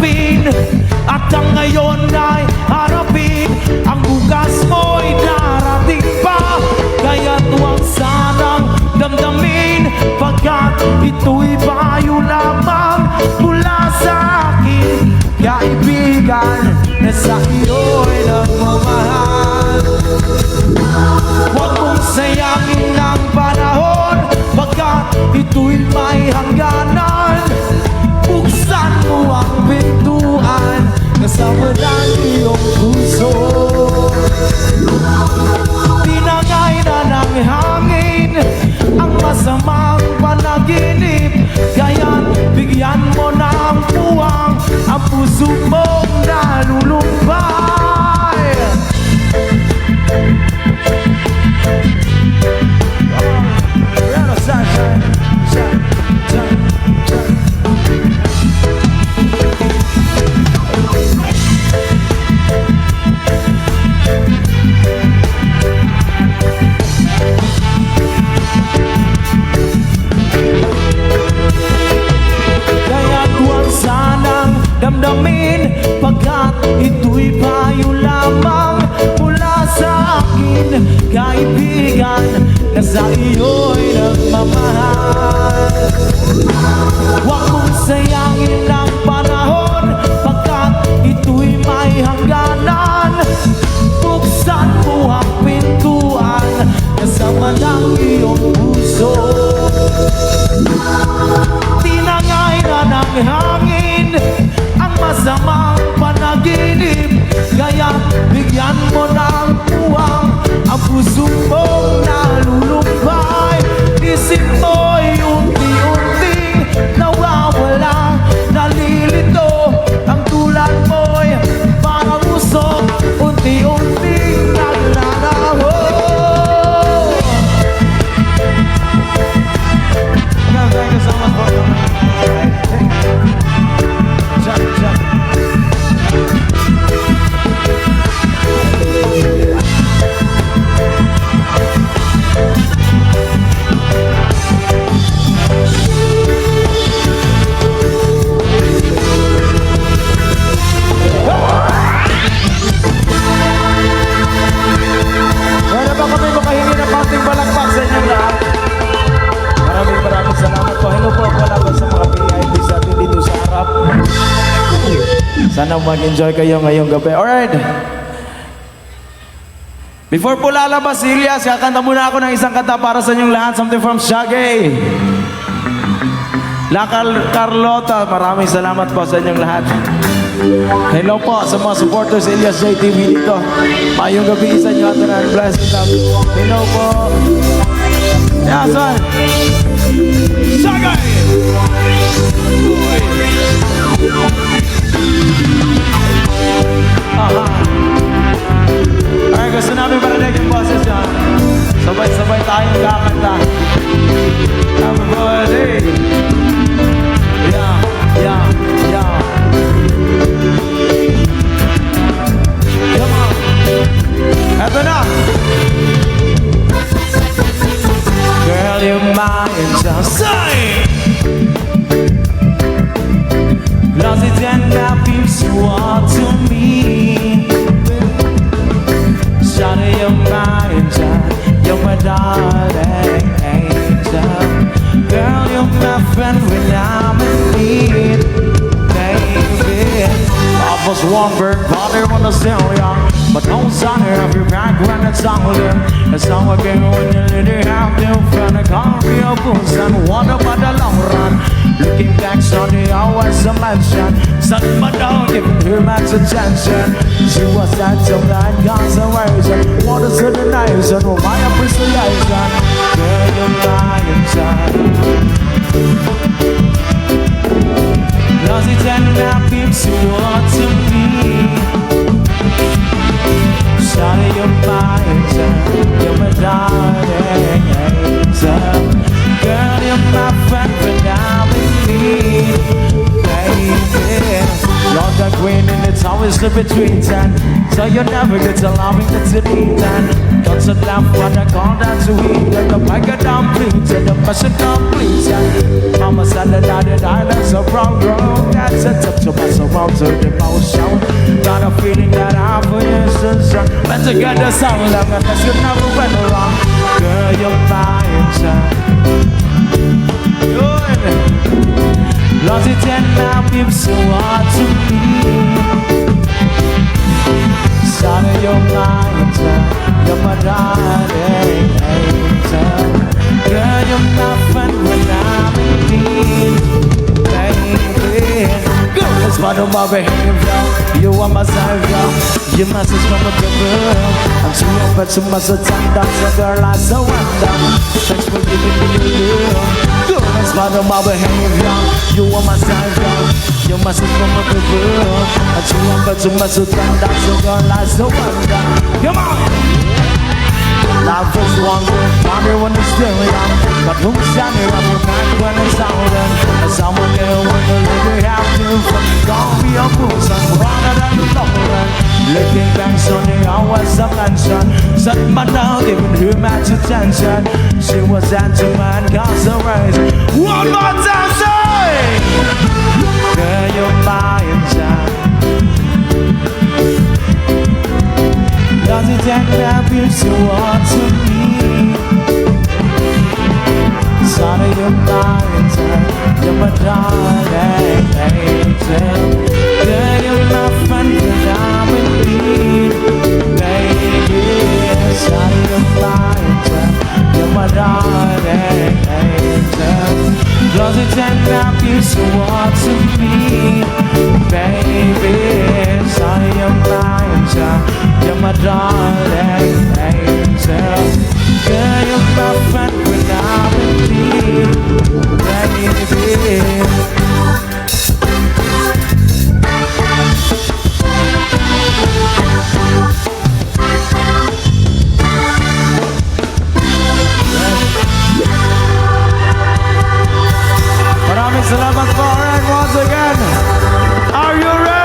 tanggapin, at ang ngayon ay harapin. Ang bukas mo'y darating pa, kaya't huwag sanang damdamin, pagkat ito'y payo lamang mula sa akin, kaibigan, na sa iyo'y nagmamahal. Huwag mong sayangin ang panahon, pagkat ito'y may hangganan. Buksan mo ang pintuan, kasama ng iyong puso. Tinangay na ng hangin ang masamang panaginip, kaya't bigyan mo ng puwang ang puso mong nalulumbay. Damdamin, pagkat ito'y payo lamang mula sa akin, kaibigan, na sa iyo'y nagmamahal. Huwag mong sayangin ang panahon, pagkat ito'y may hangganan. Buksan mo ang pintuan, kasama ng iyong puso. Tinangay na ng hangin ang masamang panaginip, kaya bigyan mo ng puwang ang puso mong nalulumbay. Isip mo'y unti-unting nawawala, nalilito, ang tulad mo'y parang usok, unti-unting naglalaho. Thank you so much for coming. Pwede ba kami makahingi ng konting balakpak sa inyong lahat? Maraming salamat po. Hello po pala po sa mga VIP sa atin dito sa harap. Sana mag-enjoy kayo ngayong gabi. Alright. Before po lalabas si Elias, kakanta muna ako ng isang kanta para sa inyong lahat. Something from Shaggy. La Carlota, maraming salamat po sa inyong lahat. Hello po sa mga supporters Elias JTV dito. Mayong gabi sa inyo at blessed love. Hello po. Yeah, son. Shaggy! Alright, gusto namin marinig yung boses nyo. Sabay-sabay tayong kakanta. Happy birthday! Yeah, yeah, yeah. Come on! Eto na! Girl, you're mine, just say! Cause it never feels you are to me. Shawty, you're my angel, you're my darling angel. Girl, you're my friend when I'm in need, baby. I was one bird, father when I was still young, but no son of your back when it's all there. It's all again when you really have to find a car real boost and what about the long run? Looking back, Sunday, always a mention. Son, but don't give her much attention. She was that till that conservation. What is the nation? Oh, my appreciation. Girl, you're lying, son. Cause it's and keeps you on to me. Sorry, you're my angel. You're my darling angel. Girl, you're my friend, but I'm in need, baby. Lord, that queen and it's always the between ten. So you never get allowing it to need then. Don't sit down when I call that to eat. Let the bag of dumplings and the mission complete. Mama said that that's a wrong road. That's a tip to my surrounded emotion. Got a feeling that I'm for instance. But to get the sound like that you never went wrong. Girl, you're fine, lost it and now people so hard to be. Son of your mind, you're my darling angel. Girl, you're my friend when I'm in need, baby. Girl, let's follow my behavior. You are my savior. You message from a girl. I'm too young but you must attend. That's a girl I so wonder. Thanks for giving me your love. That's part of my behavior. You are my savior. You must have come up with girl. And you want but you must have done. That's a girl I so wonder. Come on. Life is one good, wonder when it's still young. But who's shining up your back when it's out? And someone there when the living have to. Don't be a fool, son, rather than lover. Looking back on the hours of mention. Set my down, giving her much attention. She was gentleman, incarcerated. One more time, say! Girl, you're my angel. Does it take that you want to me? Son of your mind, you're my darling angel. Girl, you're my friend when I'm in need, baby. Son of your mind, you're my darling angel. Does it take that you want to me, baby? Son of your mind, you're my darling angel. Girl, you're my friend when I'm in need, baby. But I'm Salamat Foreign once again. Are you ready?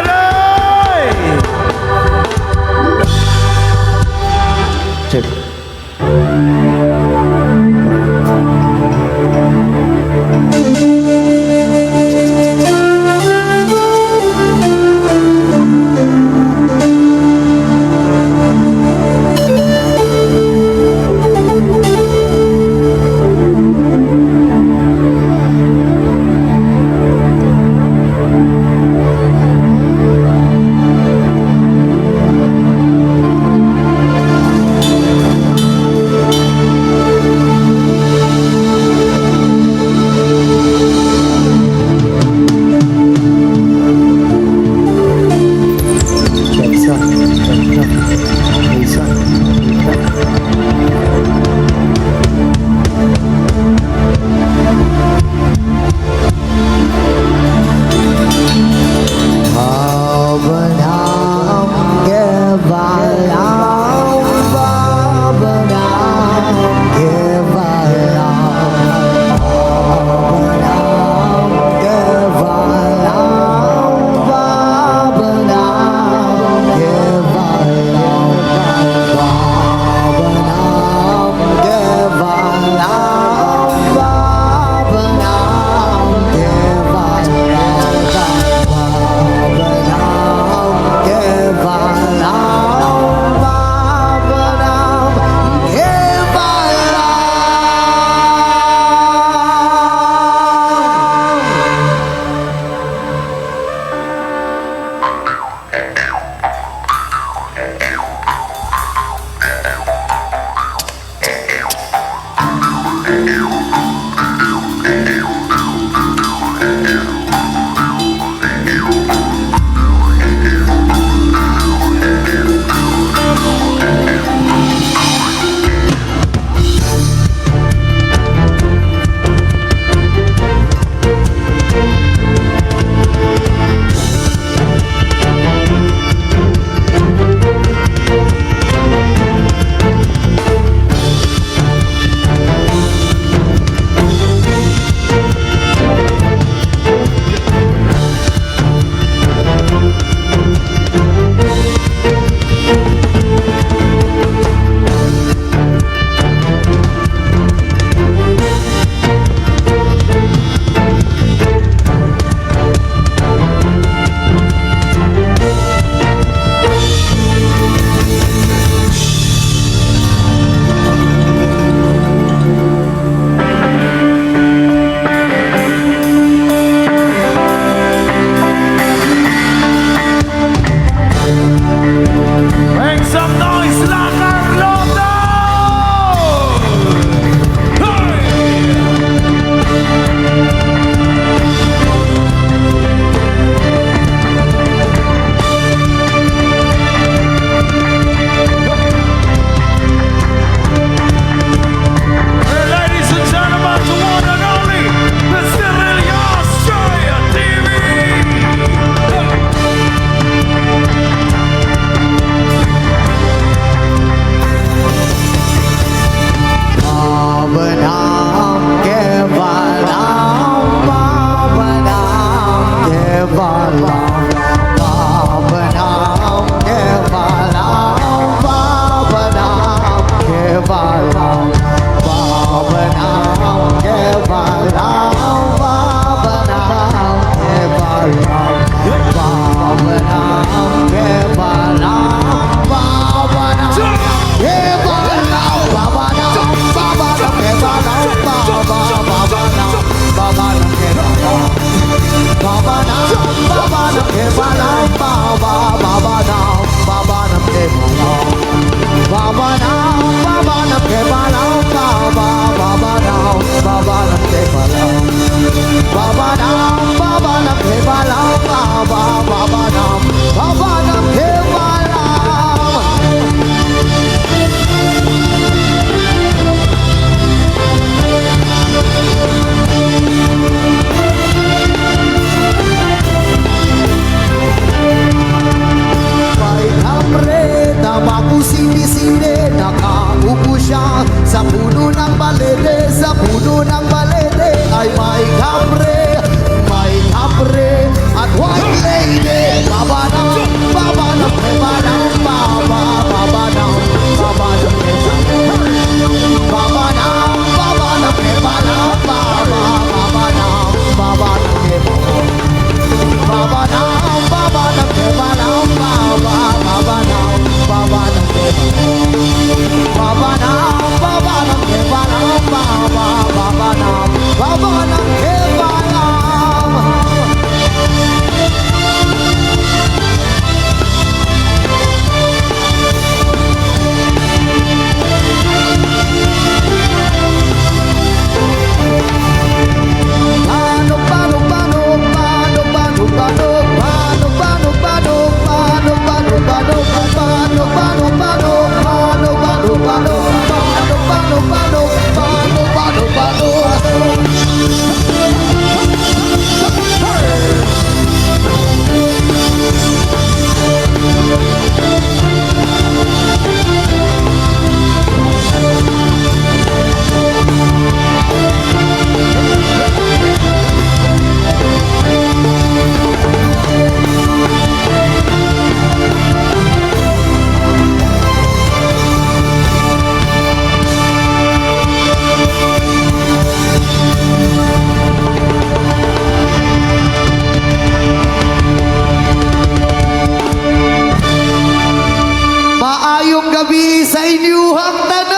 gabi sa inyuhang tanan!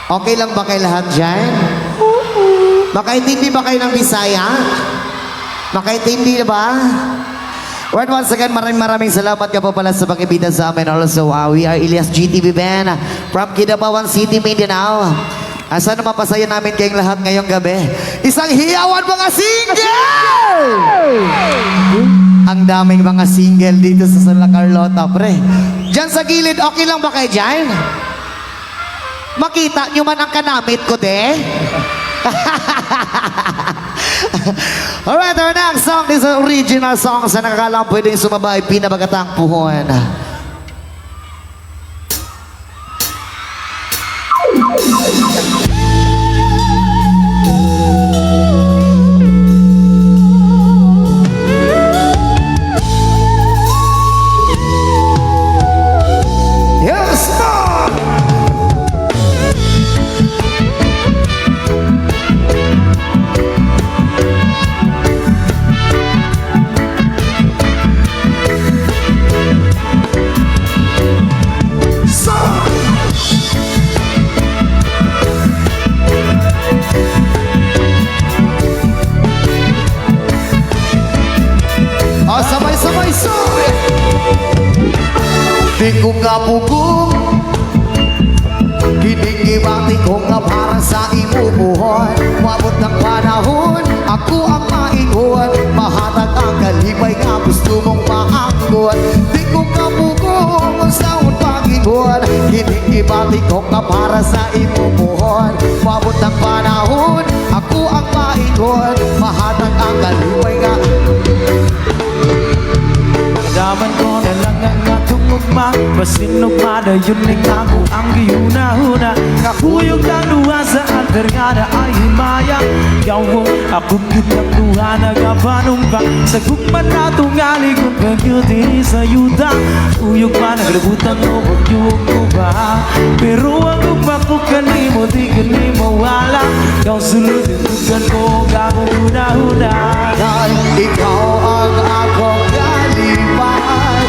Okay lang ba kayo lahat dyan? Makaintindi ba kayo ng Bisaya? Makaintindi na ba? Well, once again, maraming salamat ka po pala sa pag-ibita sa amin. Also, we are Elias GTV Band from Kidapawan City, Mindanao. Sana mapasaya namin kayong lahat ngayong gabi. Isang hiyawan mga single! Ang daming mga single dito sa Santa Carlota, pre. Diyan sa gilid, okay lang ba kayo dyan? Makita nyo man ang kanamit ko, de? Alright, our next song is an original song sa nakakalang pwedeng sumabay pinabagatang puhon. Yes, sir! Sabay-sabay sabay. Di ko nga pugong kinigibati ko nga para sa imubuhon. Wabot ng panahon, ako ang maingon. Mahatag ang kalibay nga gusto mong maanggon. Di ko nga pugong sa pag-ingon. Kinigibati ko nga para sa imubuhon. Wabot ng panahon, ako ang maingon. Mahatag ang kalibay nga. Daman ko na lang ang atong ugma Masinugma na yun ay ako ang gihuna-huna Kakuyog lang duha sa alter nga na ay himaya Yawo, ako kitang duha na kapanumpa Sa gugman na tungali kung pag-yuti sa yuta Kuyog pa naglabutan mo, pag-yuog ko ba Pero ang ugma ko kanimo, di kanimo wala Kau suludin tugan ko, ako huna-huna Dahil ikaw ang akong kalibay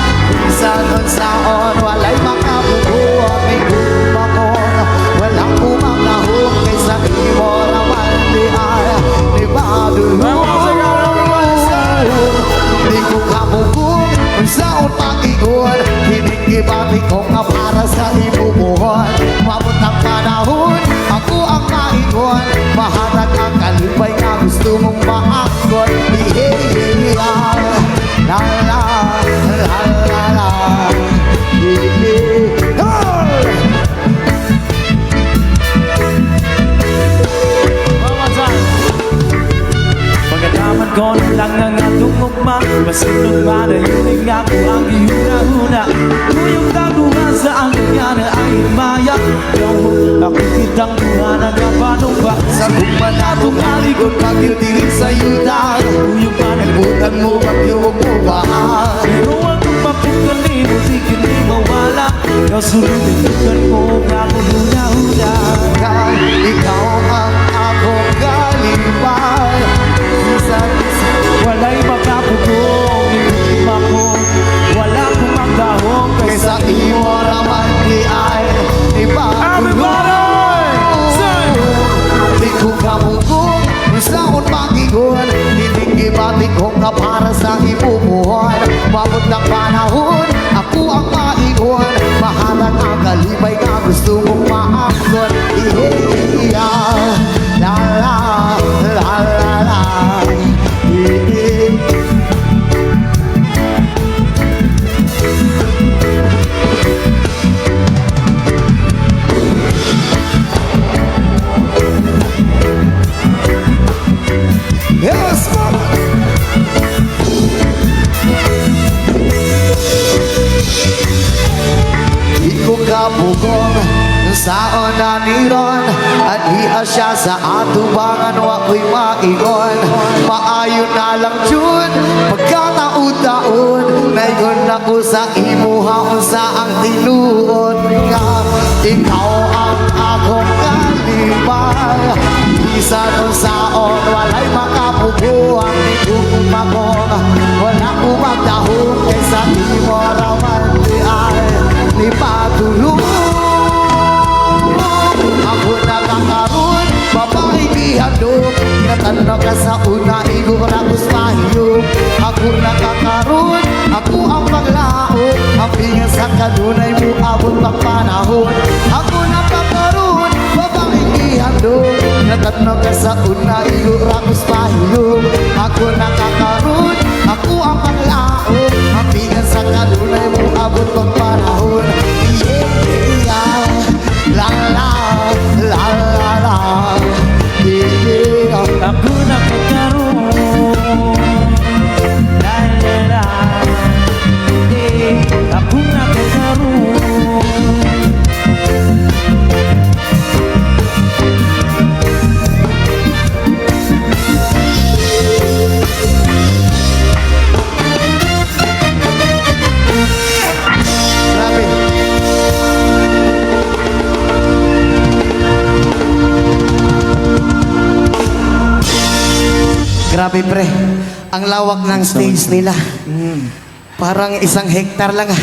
Saon-saon, walay makabubuhat May kumakon, walang kumakahong Kaysa imo naman di ay Di ba Di ko kabugong, saon pag-igon Hinigibati ko nga para sa ibubuhon Mabot ang panahon, ako ang maingon Mahatag ang kalibay nga gusto mong maanggon La la la la la Pagkadaman ko na lang ang atong ugma Masunod ba na yun ay nga ko ang ihuna-huna Kuyong taguha sa ang nangyari ay maya Yaw, ako kitang duha na kapanong ba Sa gugman na tumalikod pag-yudirin sa yuda Kuyong ba Nagbutan mo pag-yuwag mo ba Pero ang tumapukan ni mo di kini mawala Yaw, sulubin tukan ko nga ko huna-huna Kahit ikaw ang akong kalibay Isa-isa Wala'y makapugong, hindi ako Wala kong magdahong Kaysa imo raman di ay Everybody! Say! Di ko kamugong Saon pag-igon Hinigibati ko nga para sa ibubuhon Mabot ng panahon Ako ang maingon Mahalan ang kalibay nga gusto mong maanggon Iya La la la la la Yes, mama. Iko kabugong sa onaniron at hiya siya sa atubangan wako'y maingon maayo na lang jud pagkataon-taon nayon ako sa imuha sa ang tinuod nga ikaw ang akong kalibay bisan unsaon walay makapugo ang ituong magong wala ko magdahon kaysa imo ihandog Kinatanaw ka sa una, igura ko sa iyo Ako nakakaroon, ako ang paglaon Ang pingas sa kanunay mo, abot pang panahon Ako nakakaroon, babaeng ihandog Kinatanaw ka sa una, igura ko sa iyo Ako nakakaroon, ako ang paglaon Ang pingas sa kanunay mo, abot pang panahon Yeah, la la la la la yeah. Ako nakakaroon La la la Ako nakakaroon Grabe. Grabe pre, ang lawak ng stage nila. Parang 1 hektar lang ah.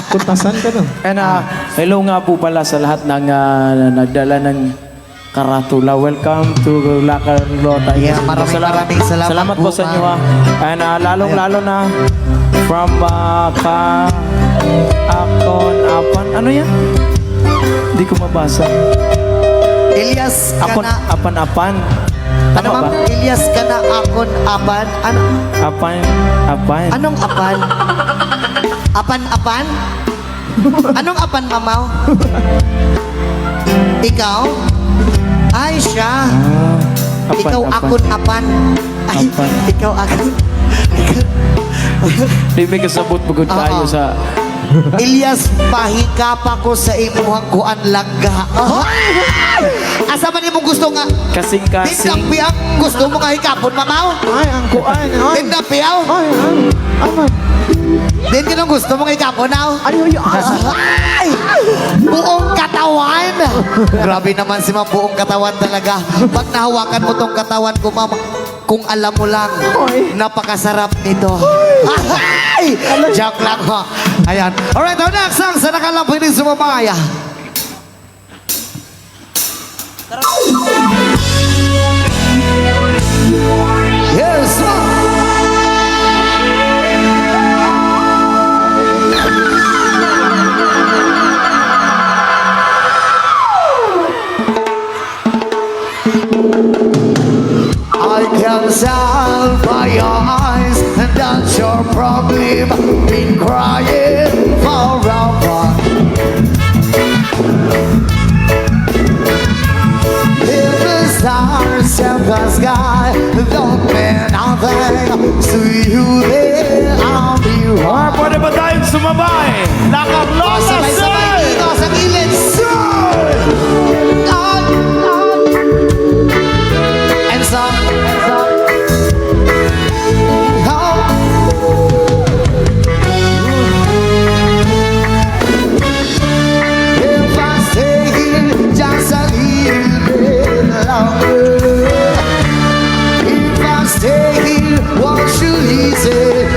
Kuntasan ka nun. And hello nga po pala sa lahat ng nagdala ng karatula. Welcome to La Carlota. Yeah, maraming salamat Salamat po, po sa inyo And lalong-lalo na from Akon Apan. Ano yan? Hindi ko mabasa. Elias Akon kana Apan. ano Tama ma'am? ba? Elias kana akon apan. Ano? Apan. Anong apan? Apan? Anong apan, mamaw? Ikaw? Ay, siya. Ikaw akon apan. Ay, Apan. ikaw akon. Di may kasabot bugod tayo Oo. sa... Elias, pahikapa ko sa imuhang kuan langga. Asa man imong gusto nga? Kasing-kasing. Tindapi ang gusto mo nga hikapon, mamaw? Ay, ang kuan. Ay, Tindapi aw? aman. Din ka nung gusto mong ikapon, aw? Ay, Ay! Buong katawan! Grabe naman si ma'am, buong katawan talaga. Pag nahawakan mo tong katawan ko, ma'am, kung alam mo lang, napakasarap nito. Ay! Joke lang, ha? Ayan. Alright, our next song sa nakalampay din sumamaya. Yes, ma'am! I can tell by your eyes that you're probably been crying forever. If the stars in the sky don't mean nothing to you, then I'll be wrong. Pwede ba tayong sumabay? La Carlota, Sabay-sabay dito sa gilid. And some. If I stay here just a little bit longer, if I stay here, won't you listen?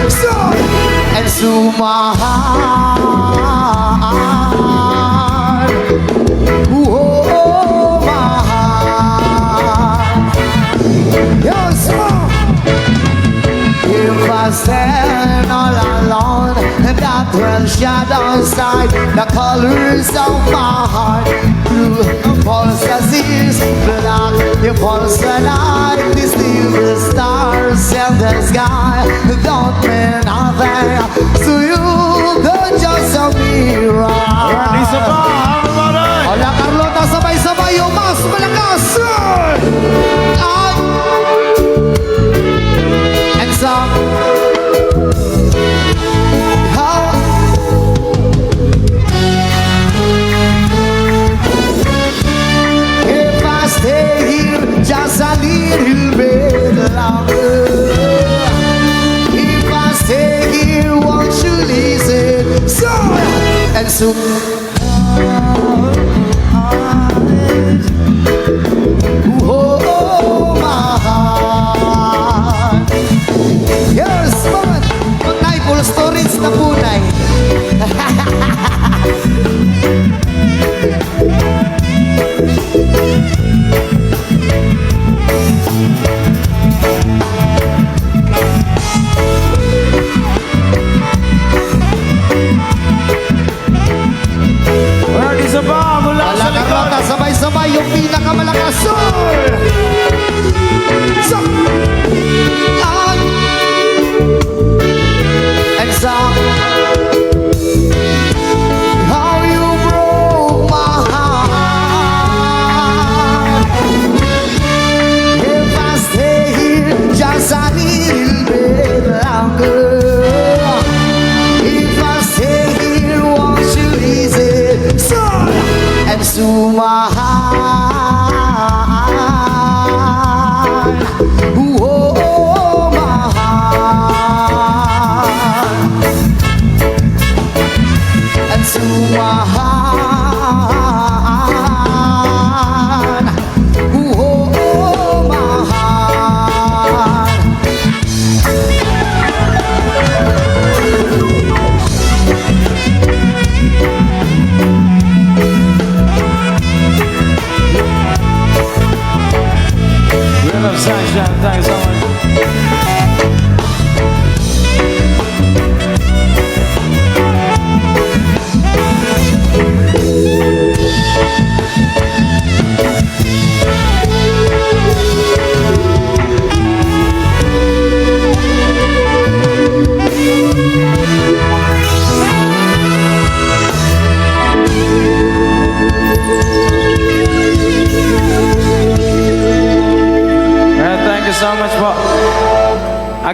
And to my heart, oh, my heart. Yes, ma'am. If I stand all alone, that will shadow side the colors of my heart. Blue falls as is black, you falls like these little stars in the sky. Don't mean nothing to you, they're just a mirror. Isa pa, Maray! Hola Carlota, sabay-sabay yung mas malakas. And some. If I stay here just a little bit longer, if I stay here, won't you listen? So, and so. Oh, my heart. Yes, man. Punay, full storage na punay.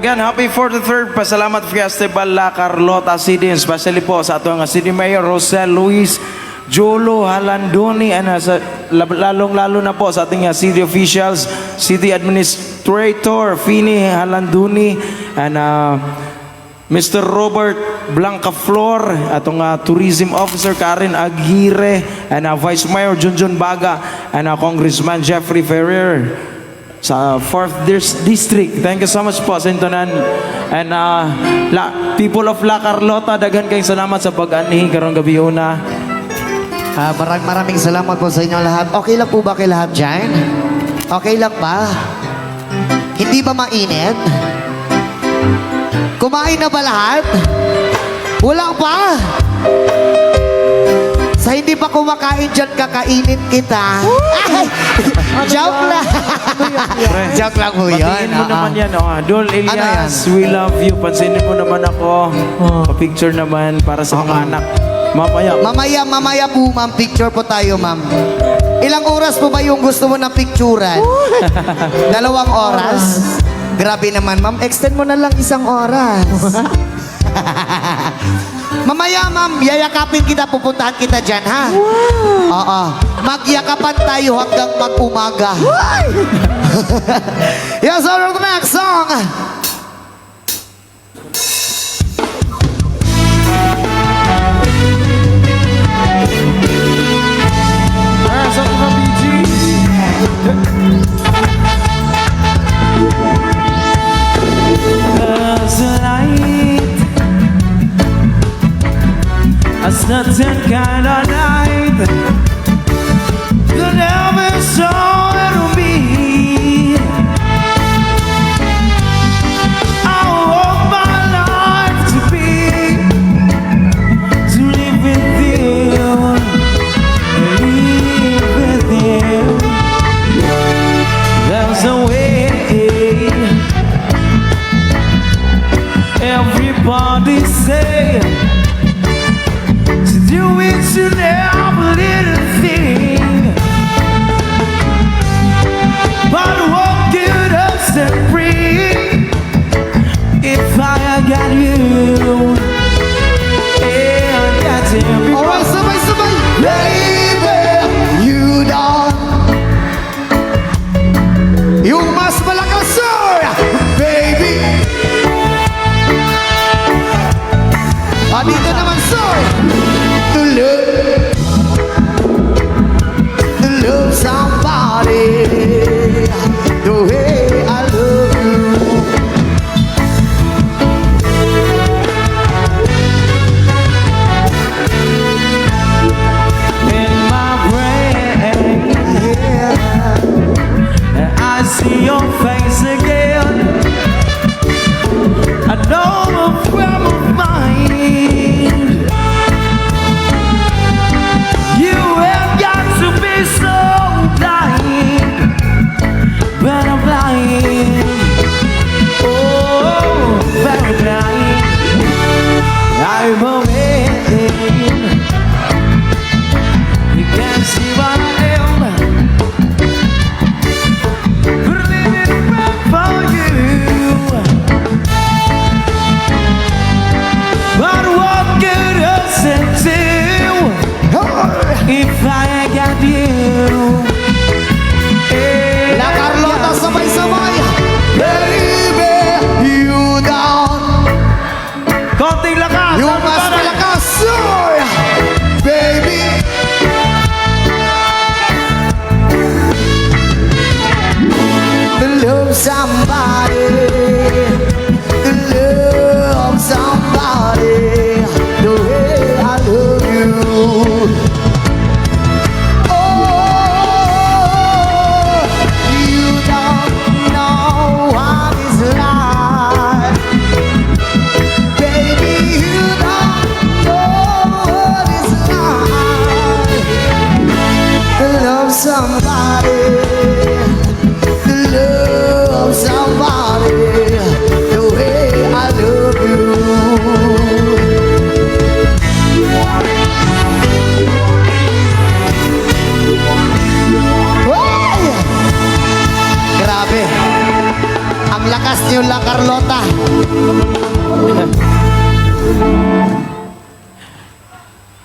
again, happy 43rd Pasalamat Festival La Carlota City, especially po sa ato nga City Mayor Rosel Luis Jolo Halandoni, and lalong-lalo na po sa ating city officials, City Administrator Fini Halandoni, and Mr. Robert Blancaflor, atong Tourism Officer Karen Aguirre, and Vice Mayor Junjun Baga, and Congressman Jeffrey Ferrer sa 4th District. Thank you so much po sa intonan. And people of La Carlota, daghan kayong salamat sa pag-anhi karong gabi una. Maraming salamat po sa inyo lahat. Okay lang po ba kay lahat dyan? Okay lang ba? Hindi ba mainit? Kumain na ba lahat? Wala pa? Sa hindi pa kumakain dyan, kakainin kita. Ay! Joke lang. Joke lang po yun. Batiin mo naman yan, Dol Elias, Ano we love you. Pansinin mo naman ako. Pa-picture naman para sa mga anak. Mamaya. Mamaya po, ma'am. Picture po tayo, ma'am. Ilang oras po ba yung gusto mo na picturean? 2 oras? Grabe naman, ma'am. Extend mo na lang 1 oras. Mamaya, ma'am, yayakapin kita, pupuntahan kita dyan, ha? Oo. Magyakapan tayo hanggang mag-umaga. Yes, our next song. A certain kind of night that never saw it'll be. I want my life to be, to live with you, live with you. There's a way. Everybody say do it today.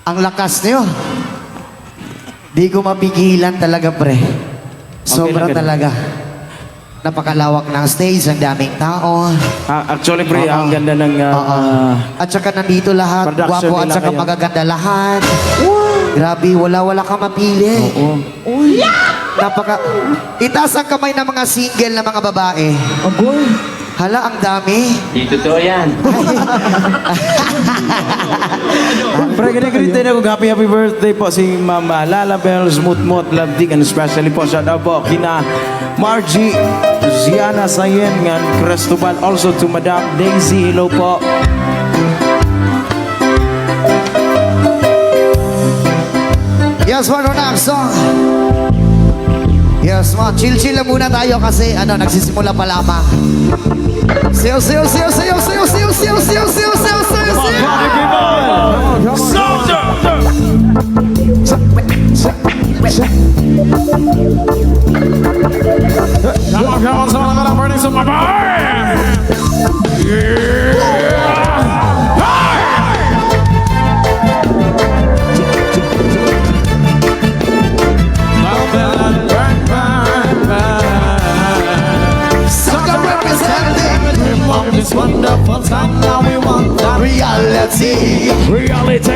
Ang lakas niyo. Di ko mapigilan talaga, pre. Sobra Okay lang, talaga. Napakalawak ng stage, ang daming tao. Actually, pre, Oo. ang ganda ng... Oo. At saka nandito lahat, production gwapo at nila saka ngayon. magaganda lahat. Grabe, wala ka mapili. Oo. Napaka... Itaas ang kamay ng mga single na mga babae. Agoy. Hala, ang dami. Di totoo yan. Pre, ganyan na kung happy birthday po si Mama Lala Bell, Smooth Mot, Love Dick, and especially po shout out po kina Margie, Ziana Sayen, and Cristobal. Also to Madam Daisy, hello po. Yes, for the next song. Yes, mga chill-chill lang muna tayo kasi nagsisimula pa lamang. Sayo, sayo, sayo, sayo, sayo, sayo, sayo, sayo, sayo, sayo, sayo, sayo. Come on, someone gonna burn some of Sucker representing this wonderful time now we want that reality. reality.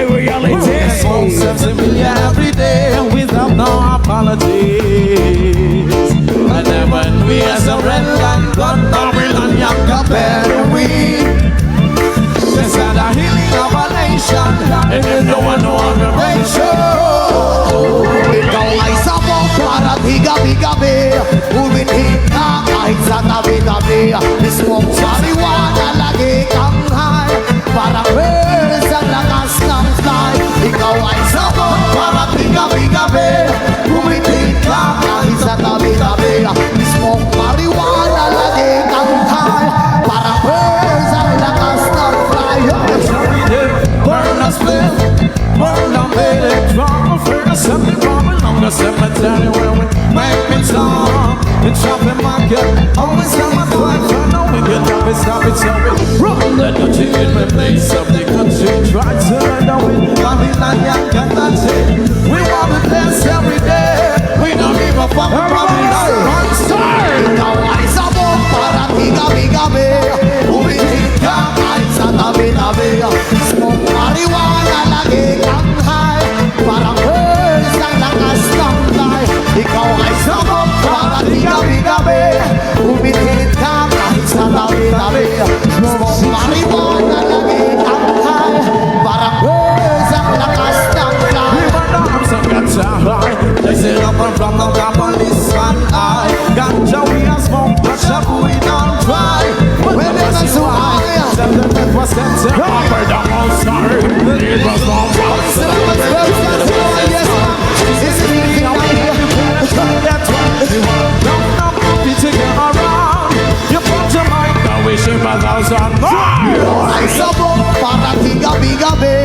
Ourselves a million every day without no apologies. And then when we are so red and blood, now we're not young Better we. This is the healing of a nation. And if no one know the Ikaw ay sabong para tigabi-gabi. Uminhit ka kahit sa tabi-tabi. Mismong sariwana lagi kang high. Parang birds ang lakas ng fly. Ikaw ay sabong para tigabi-gabi. Uminhit ka kahit sa tabi-tabi. Mismong mariwana lagi kang high. Parang birds ang lakas ng fly. burn us split, burn down baby, drama first, something wrong along the cemetery where we make it song. In shopping market, always got my wife, I know we can stop it, so we run the country in the place of the country, try to run away, Babylon, young country. We want to dance every day, we don't give a fuck about it, on start. Ikaw ay sabong para tigabi-gabi. Umitit ka kahit sa tabi-tabi. Mismong mariwana lagi kang high. Parang birds ang lakas ng fly. Ikaw ay sabong para tigabi-gabi. Umitit ka kahit sa tabi-tabi. Mismong mariwana lagi kang high. Parang birds ang lakas ng fly. They say up and from the police and I ganja we a smoke, but shabu we don't try. When they was so high, tell them it was sent to upper down all star. It was all so much birds that fly, yes, it's leaving out here. that's why you want no happy to get around. You put your mind now we shame a thousand more. Ay sabong para tigabi-gabi.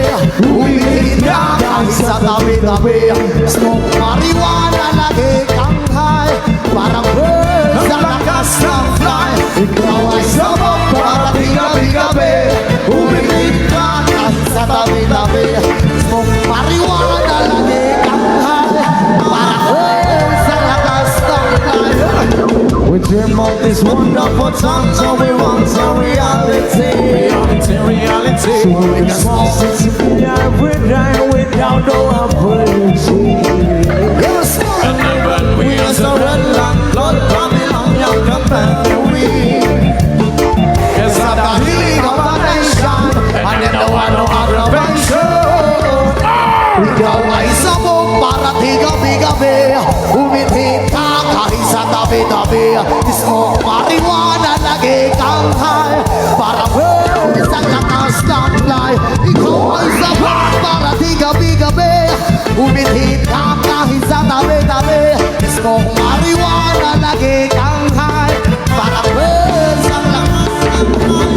Umitit ka kahit sa tabi-tabi. Smoke marijuana lagi kang high. Parang birds ang lakas ng fly. Ikaw ay sabong para tigabi-gabi. Umitit ka kahit sa tabi-tabi. Smoke marijuana lagi kang high. Parang birds ang lakas ng fly. We dream of this wonderful time, so we want some reality. Reality. So we can smoke every day without no apology. Yes, And then when we are so red and blood, Babylon, young company we. Yes, at the healing of a nation, and in the one of aggravation. Ikaw ay sabong para tigabi-gabi. Umitit ka kahit sa tabi-tabi. Smoke marijuana lagi kang high. Para birds ang lakas ng fly. Ikaw ay sabong para tigabi-gabi. Umitit ka kahit sa tabi-tabi. Smoke marijuana lagi kang high. Para birds ang lakas ng fly.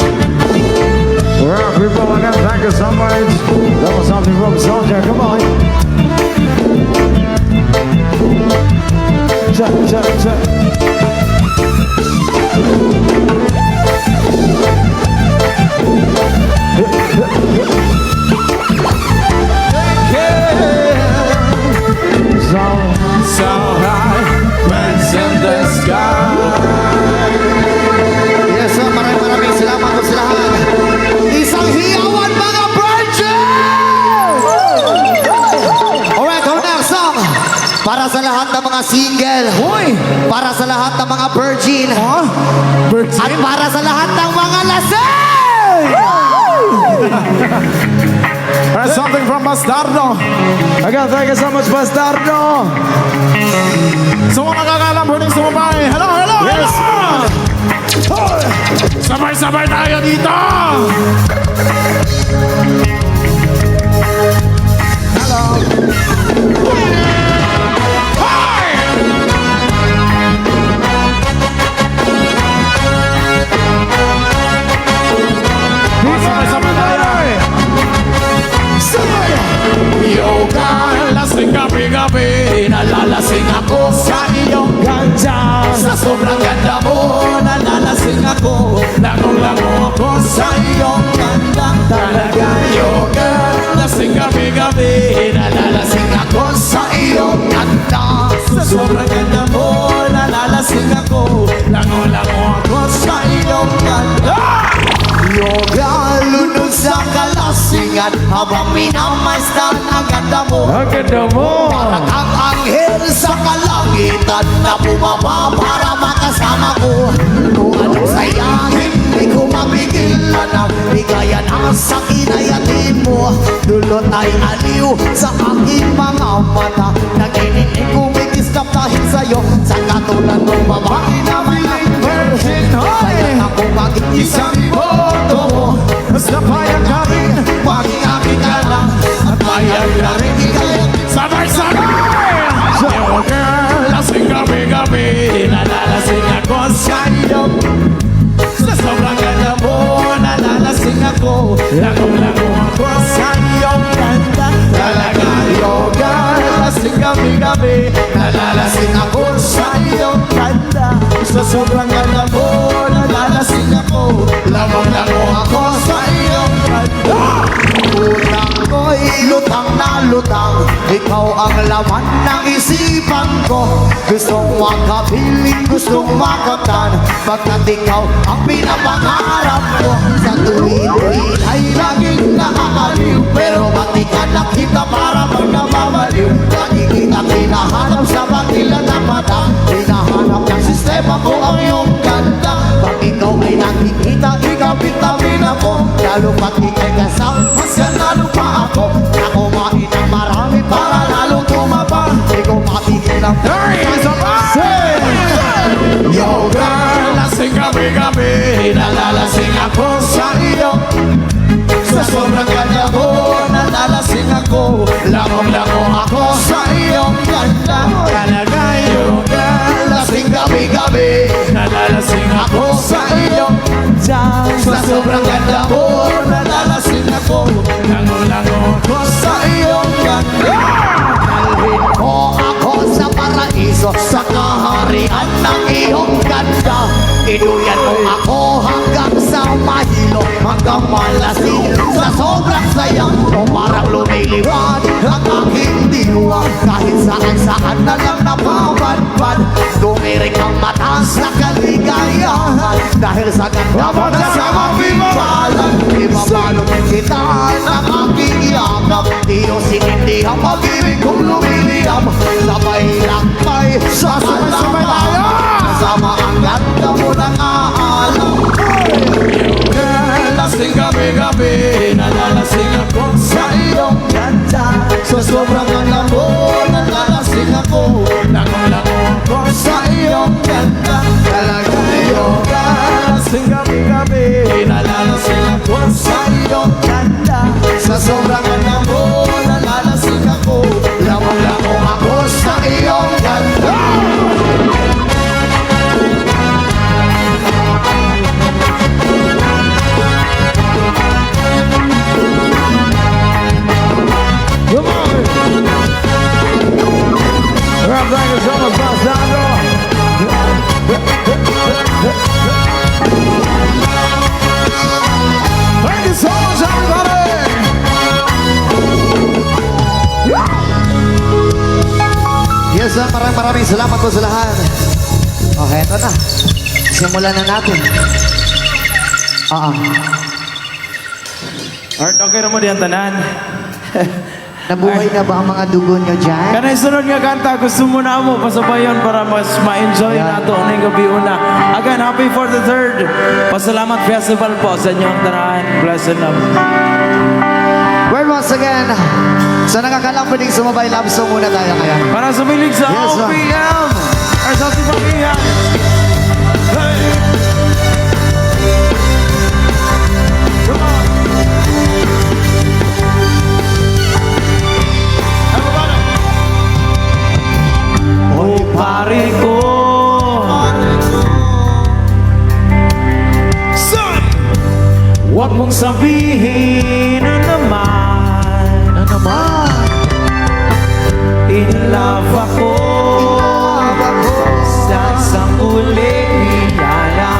Well, people, again, thank you so much. That was something from Soldier. Come on. Check, check, check. mga single. Hoy! Para sa lahat ng mga virgin. Ah, birthday. At para sa lahat ng mga lasing! That's something from Bastardo. Again, thank you so much, Bastardo. Sa mga kakalang huling sumabay. Hello, hello, yes. Hello! Hoy! Sabay-sabay tayo dito! Hello! Hoy! Sabay-sabay tayo! Sabay! Yoga, lasing gabi-gabi, nalalasing ako sa iyong ganda. Sa sobrang ganda mo, nalalasing ako, langong-lango ako sa iyong ganda. Talaga yoga, lasing gabi-gabi, nalalasing ako sa iyong ganda. Sa sobrang ganda mo, nalalasing ako, langong-lango ako sa iyong ganda. Yoga, lunod sa kalasingan habang minamasdan ang ganda mo. Ang ganda mo! Parang ang anghel sa kalangitan na bumaba para makasama ko. Kung anong saya, hindi ko mapigilan ang bigayan ang sa kinayatin mo. Dulot ay aliw sa aking mga mata. Nagininig ko may kislap dahil sa'yo. Sa katulad ng babae na may virgin. Kaya ako maging isang boto mo. Basta payag ka rin, Maging aking ka lang at mayag na rin ikayang sabay-sabay! Yo girl, lasing gabi-gabi, nalalasing ako sa iyo. Sa sobrang ganda mo, nalalasing ako, langong-lango ako sa iyong ganda. Talaga yoga, lasing gabi-gabi, nalalasing ako sa iyong ganda. Sa sobrang ganda mo, nalalasing ako, langong-lango ako sa iyong ganda. utang ko'y lutang na lutang. Ikaw ang laman ng isipan ko. Gustong makapiling, gustong makamtan. Pagkat ikaw ang pinapangarap ko. Sa tuwid-tuwid ay laging nakakaliw. Pero ba't di ka nakita para pag namamaliw? Lagi kita hinahanap sa bagila ng mata. Hinahanap ng sistema ko ang iyong ganda. Pag ikaw ay nakikita, ikaw vitamin ako. Lalo pag ikay kasama, mas lalo pa ako. Na kumain ng marami para lalo tumaba. Di ko matigil ang Yo girl, lasing gabi-gabi, nalalasing ako sa iyo. Sa sobrang ganda mo, nalalasing ako, langong-lango ako sa iyong ganda. Talaga yo girl, lasing gabi-gabi, nalalasing ako sa iyong ganda. Sa sobrang ganda mo, nalalasing ako, langong-lango ako sa iyong ganda. Dalhin mo ako sa paraiso, sa kaharian ng iyong ganda. Inuyan mo ako hanggang sa mahilo, hanggang malasin. Sa sobrang saya mo, parang lumilipad ang aking diwa. Kahit saan-saan na lang napabadbad, tumirik ang mata sa kaligayahan. Dahil sa ganda mo na sa mapipalan, ibabalot kita ng aking yakap. Tiyosin hindi ang pag-ibig kong lumiliyam. Sabay lakbay sa Sabay-sabay tayo! kasama ang ganda mo ng aalam. Girl, lasing gabi-gabi, nalalasing ako sa iyong ganda. Sa sobrang ganda mo, nalalasing ako. Langong-lango ako sa iyong ganda. Talaga Yoga, lasing gabi-gabi, nalalasing ako sa iyong ganda. sa sobrang ganda mo, nalalasing ako. Langong-lango ako sa iyong ganda. Come on! Well, thank you so much, Bastardo. Thank you so much, everybody. Yes, sir, maraming salamat po sa lahat. Okay, ito na. Simulan na natin. Art, okay na mo diyan tanan. Nabuhay na ba ang mga dugo nyo dyan? Kanay sunod nga kanta, gusto mo na mo pasabayon para mas ma-enjoy Yeah. nato ng gabi una. Again, happy 43rd. Pasalamat Festival po sa inyong tanahan. Blessed love. Well, once again, sa nakakalang pwedeng sumabay, love song muna tayo ngayon. Para sumilig sa Yes, sir. OPM. Or sa Tibangihan. Hey! Come on. Everybody. Oh, pare ko. Son! Huwag mong sabihin na naman. Ano naman? In love ako. Sa isang uling niyaya.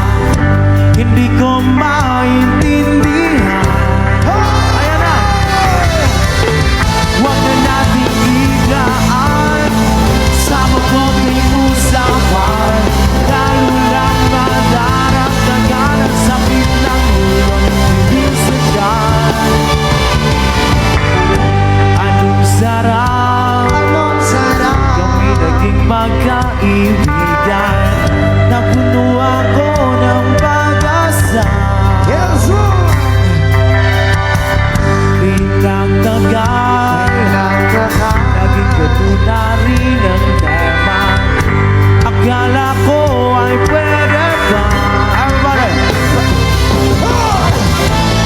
Hindi ko maintindihan. Ayan na. Huwag na natin higaan sa mabuting usapan. Lalo lang madaragdagan ang sakit ng ulo. Hindi sadyan. Anong sarap Anong sarap? kami naging magkaibigan. Napuno ako ng pag-asa. Yes, sir! Pinagtagal, naging katunari ng tema. Akala ko ay pwede pa. Everybody!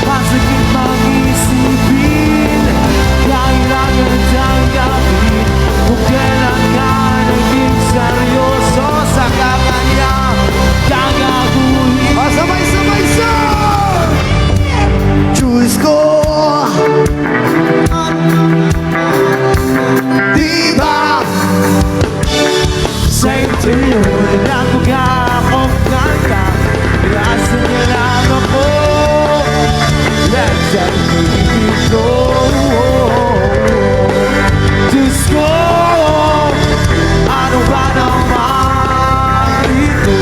Masakit mag-isipin, kailangan tanggapin. Kung kailan ka naging seryoso sa kakanya, gagaguhin. Sabay-sabay, sir! Diyos ko! Di ba? Same to you, nakuga akong kanta. Iasa niya lang ako. Let's just leave it go. Diyos ko, ano ba naman ito?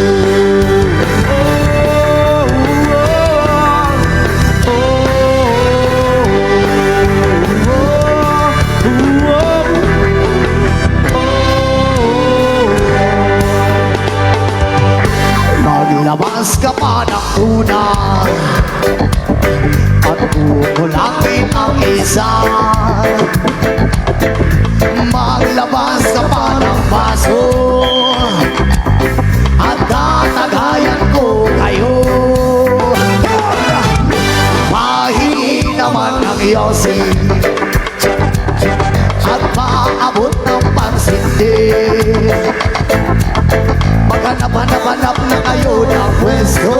Maglabas ka pa ng una at kukulangin ang isa. Maglabas ka pa ng baso at tatagayan ko kayo. Pahingi naman ng yosi at paabot ng pansindi. Maghanap-hanap na kayo ng pwesto.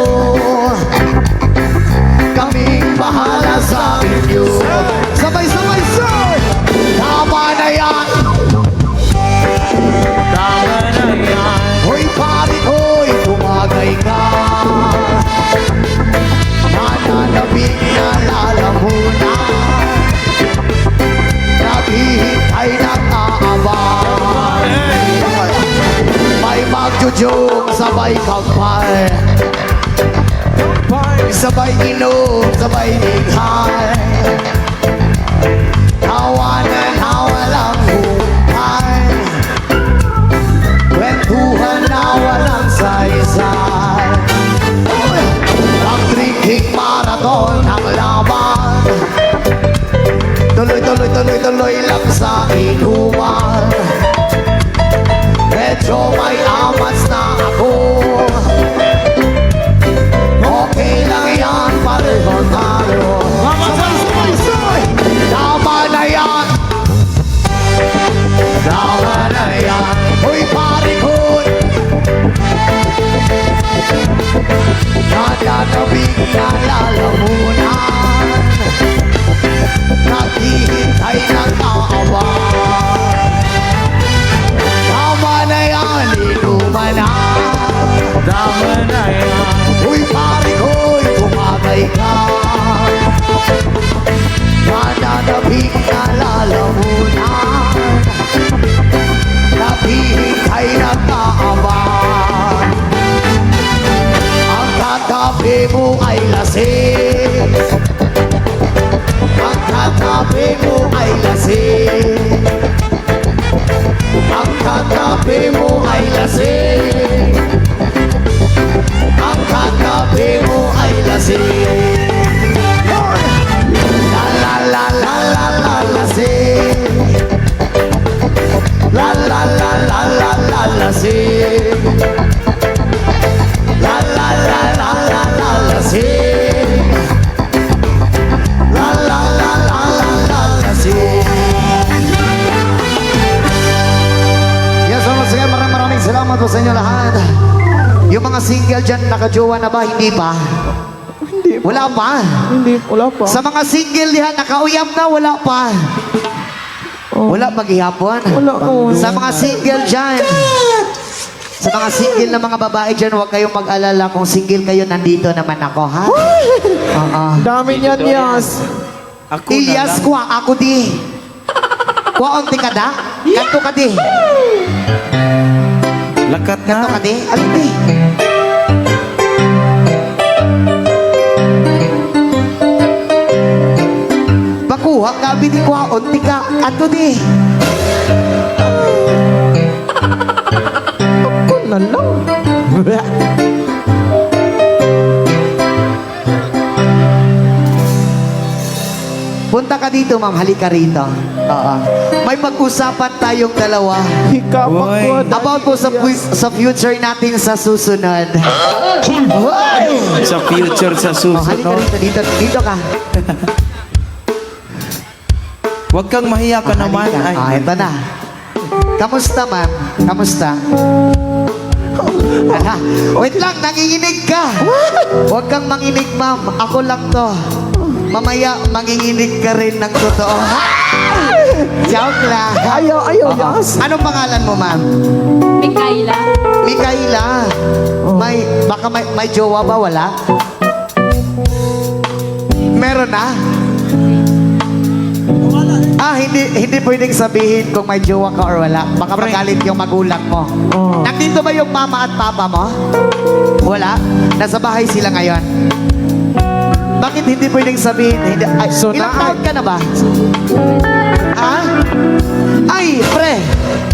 Kaming bahala sa inyo. Sabay-sabay, sir! Tama na yan! Tama na yan. Hoy, pare ko'y tumagay ka. Nananabing nalalamunan. Naghihintay ng aabang. May magjujong sabay kampay. Sabay inom, sabay lighay. Tawanan na walang hukay. Kwentuhan na walang saysay. Ang drinking marathon ang laban. Tuloy lang sa inuman. Medyo may amas na ako. Okay lang yan, pareho tayo. Sabay-sabay! Tama na yan! Tama na yan! Uy, pare ko'y nananabing nalalamunan. Naghihintay ng kaawan. Tama na yan, inuman na. Tama na yan. Uy, pare ko'y tumagay ka. Nananabing nalalamunan. Naghihintay ng kaawan. Ang katabi mo ay lasing. Ang katabi mo ay lasing. katabi mo ay lasing. Ang katabi mo ay lasing. La la la la la la lasing. La la la la la la lasing. La la la la la la lasing. La la la la la la lasing. Yes, once again, maraming salamat po sa inyo lahat. Yung mga single dyan, nakajowa na ba? Hindi pa? Hindi Wala pa? Hindi, wala pa. Sa mga single diyan, nakauyam na, wala pa. Wala maghihapon. Wala ko. Sa mga single dyan, sa mga single na mga babae dyan, huwag kayong mag-alala. Kung single kayo, nandito naman ako, ha? Oo. Dami niyan, Yas. Ako Ilyas, kuha ako di. Kuha ang tikada. Kanto ka di. Lakat Kanto ka na. di. Alin di. Bakuha ka, bini kuha ang tika. Ato di. Ako na lang. Punta ka dito, ma'am. Halika rito. Oo. May pag-usapan tayong dalawa. Hikapak Boy. ko. About po sa future natin sa susunod. Hoy! Sa future, sa Oh, halika susunod. rito, dito. Dito ka. Huwag kang mahiya ka naman. Halika. Ah, ito na. Kamusta, ma'am? Kamusta? Ala, wait lang, nanginginig ka. Huwag kang manginig, ma'am. Ako lang to. Mamaya, manginginig ka rin ng totoo. Joke lang. Ayaw, Oo. Yas. Anong pangalan mo, ma'am? Mikaela. Mikaela. Baka may jowa ba? Wala? Meron na? Ah, hindi pwedeng sabihin kung may jowa ka or wala. Baka magalit yung magulang mo. Oh. Nandito ba yung mama at papa mo? Wala? Nasa bahay sila ngayon. Bakit hindi pwedeng sabihin? Hindi, ay, So, ilang na- taon ka na ba? Ha? Ay, pre!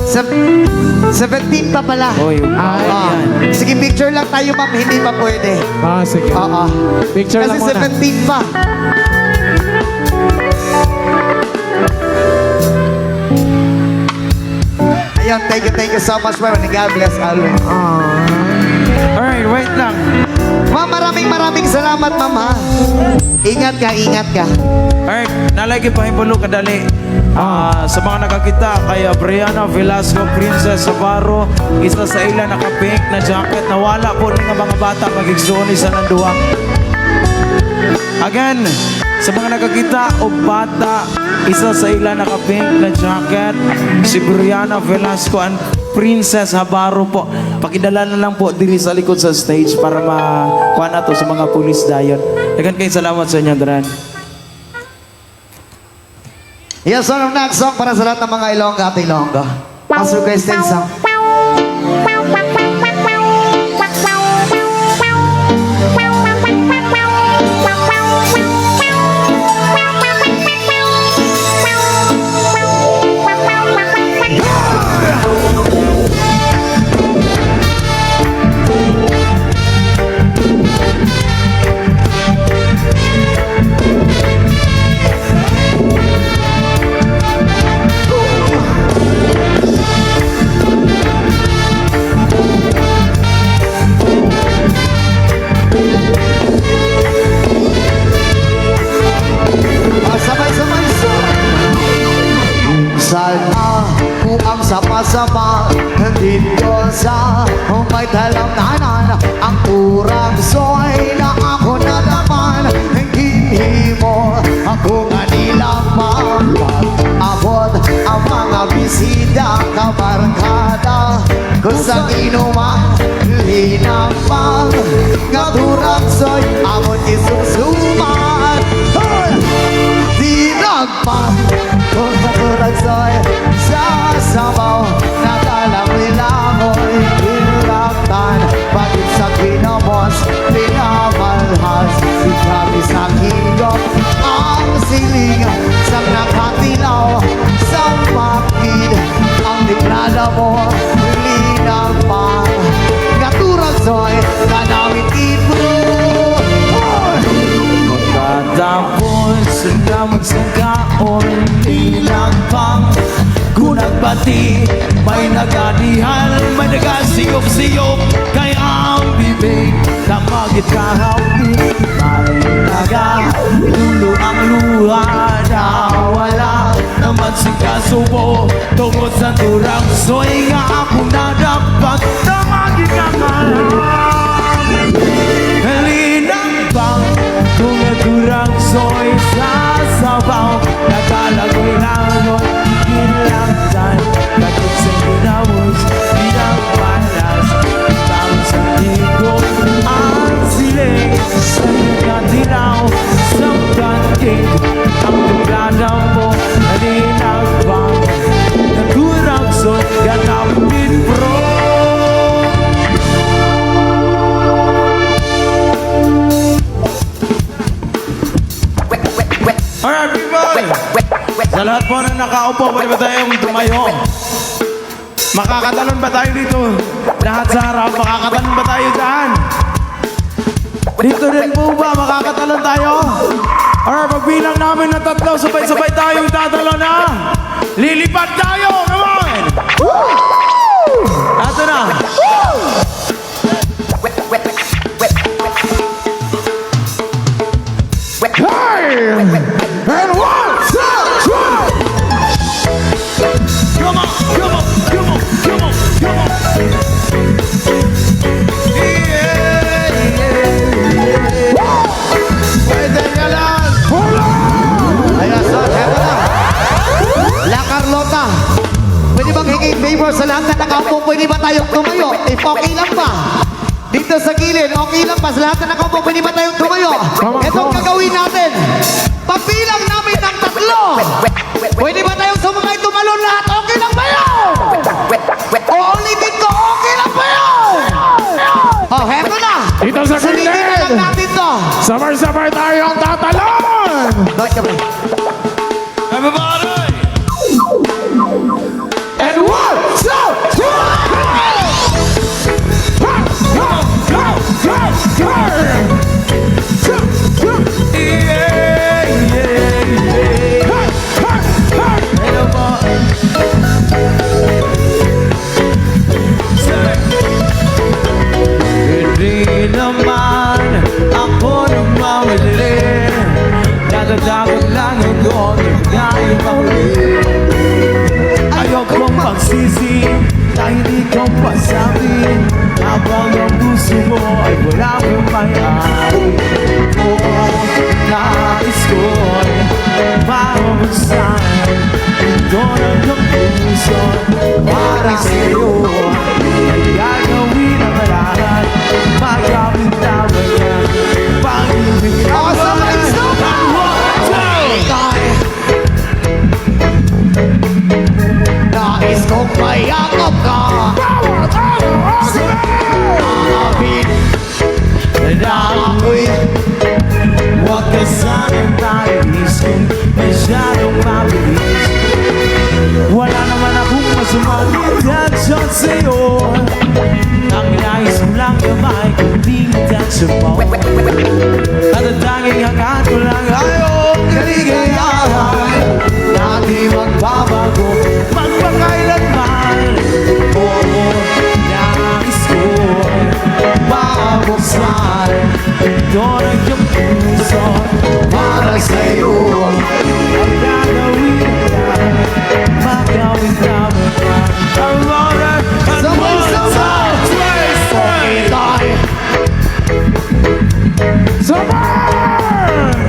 17 pa pala. Oy, Ah, yan. sige, picture lang tayo, ma'am. Hindi pa pwede. Ah, sige. Oo. Picture Kasi lang muna. 17 pa. Ayun, thank you so much, ma'am. And God bless always. Alright, wait lang. Ma'am, maraming salamat, ma'am, ha? Ingat ka. Alright, nalagi pa himbalo kadali. Sa mga nakakita kay Brianna Velasco, Princess Navarro, isa sa ila naka-pink na jacket na wala po ng mga bata magigsuon isa ng duwa. Again, sa mga nakakita o bata, isa sa ila naka-pink na jacket, si Brianna Velasco and Princess Navarro po. Pakidala na lang po diri sa likod sa stage para makuha na to sa mga pulis dayon. Dagan kayo salamat sa inyo, Daran. Yes, sir, ang next song para sa lahat ng mga Ilongga at Ilongga. As requested song. Sabay-sabay sa sana kung ang sama-sama dito sa may talamnanan ang urang soy na ako na naman hindi mo ako ganilang abot ang mga bisita kabarkada kung sa inuman linapang ngaturang soy amon isusuman Dinagpang kung naturag so'y sasabaw Nakalangoy-langoy pinulaktan Pagit sa kinamos, pinamalhas Ikabi sa higop ang siling Sang nakatilaw sa makid Ang diplada mo Tapos sila magsagaon Ilang pang kunang bati May naganihan, may nagasiyop-siyop Kaya ang bibig na magit kahapit May nagadulo ang luha na wala Naman si kasubo tungkol sa turang soy Nga ako na dapat na magit kahapit Halinang bang tumaturang soy sa sabaw Nakalagoy langon, kinlangtan Bakit sa ginawos, pinagpalas Tawag sa tigong ang siling Sa katinaw, sa kanting Ang tuglada mo, halinang bang Naturang soy, ganapin bro Alright people! Sa lahat po na nakaupo, pwede ba tayong tumayo? Makakatalon ba tayo dito? Lahat sa harap, makakatalon ba tayo dyan? Dito din po ba, makakatalon tayo? Alright, pagbilang namin ng 3, sabay-sabay tayong tatalon na! Lilipad tayo! Come on! Ito na! Hey! And 1, 2, 3! Come on, come on, come on, come on, come on. Yeah, yeah, yeah. Pwede ka lang! Hold on! Ayan, so, eto na. La Carlota, pwede bang hinging favor sa lahat na nakaupo? Pwede ba tayong tumayo? If okay lang ba? Dito sa gilid, okay lang ba? Sa lahat na nakaupo, pwede ba tayong tumayo? Itong gagawin natin. Pagbilang namin ng 3. Pwede ba tayong sumabay tumalon lahat? Okay lang ba yun? O ulitin ko, okay lang ba yun? Oh, heto na. Dito sa Sulitin na lang gilid! natin to. Sabay-sabay tayong tatalon! Everybody! And 1, 2, 3! Go, go, go, go! Yeah, yeah, yeah. Hello po. Say. Hindi naman ako nagmamadali Natatakot lang ako Nagkaya mahuli Ayokong pagsisi Na hindi ko pasabi Habang ang puso mo ay wala kang may-ari Oo, nais ko'y mabuksan Ito ng iyong puso para sa'yo Ay gagawin ang lahat Magkapit-tawa ka Pag-ibig ka Awesome, let's go! Nais kong mayakap ka Nakapit na ako'y Huwag ka sanang talinis kung masyadong mabilis Wala naman akong masamang intensyon sa'yo Ang nais mo lang gamay kung di intensyon mo At ang tanging hangad ko lang ayong kaligayahan Na di magbabago magpakailanman Oo, nais ko'y mabuksan Ito ng iyong puso para sa'yo Ang gagawin ka, magawin ka ba? Ang oras at Sabay-sabay! one, two, three, Sabay!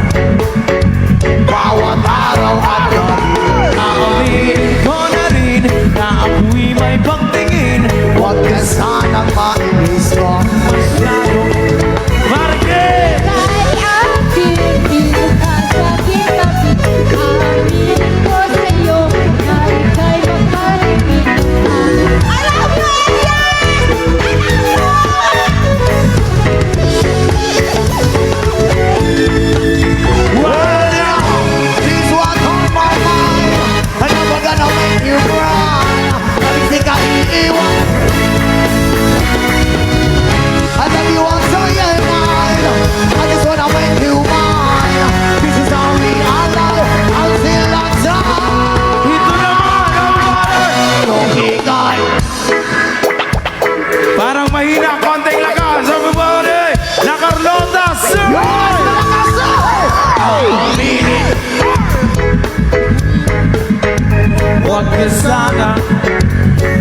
ka sana.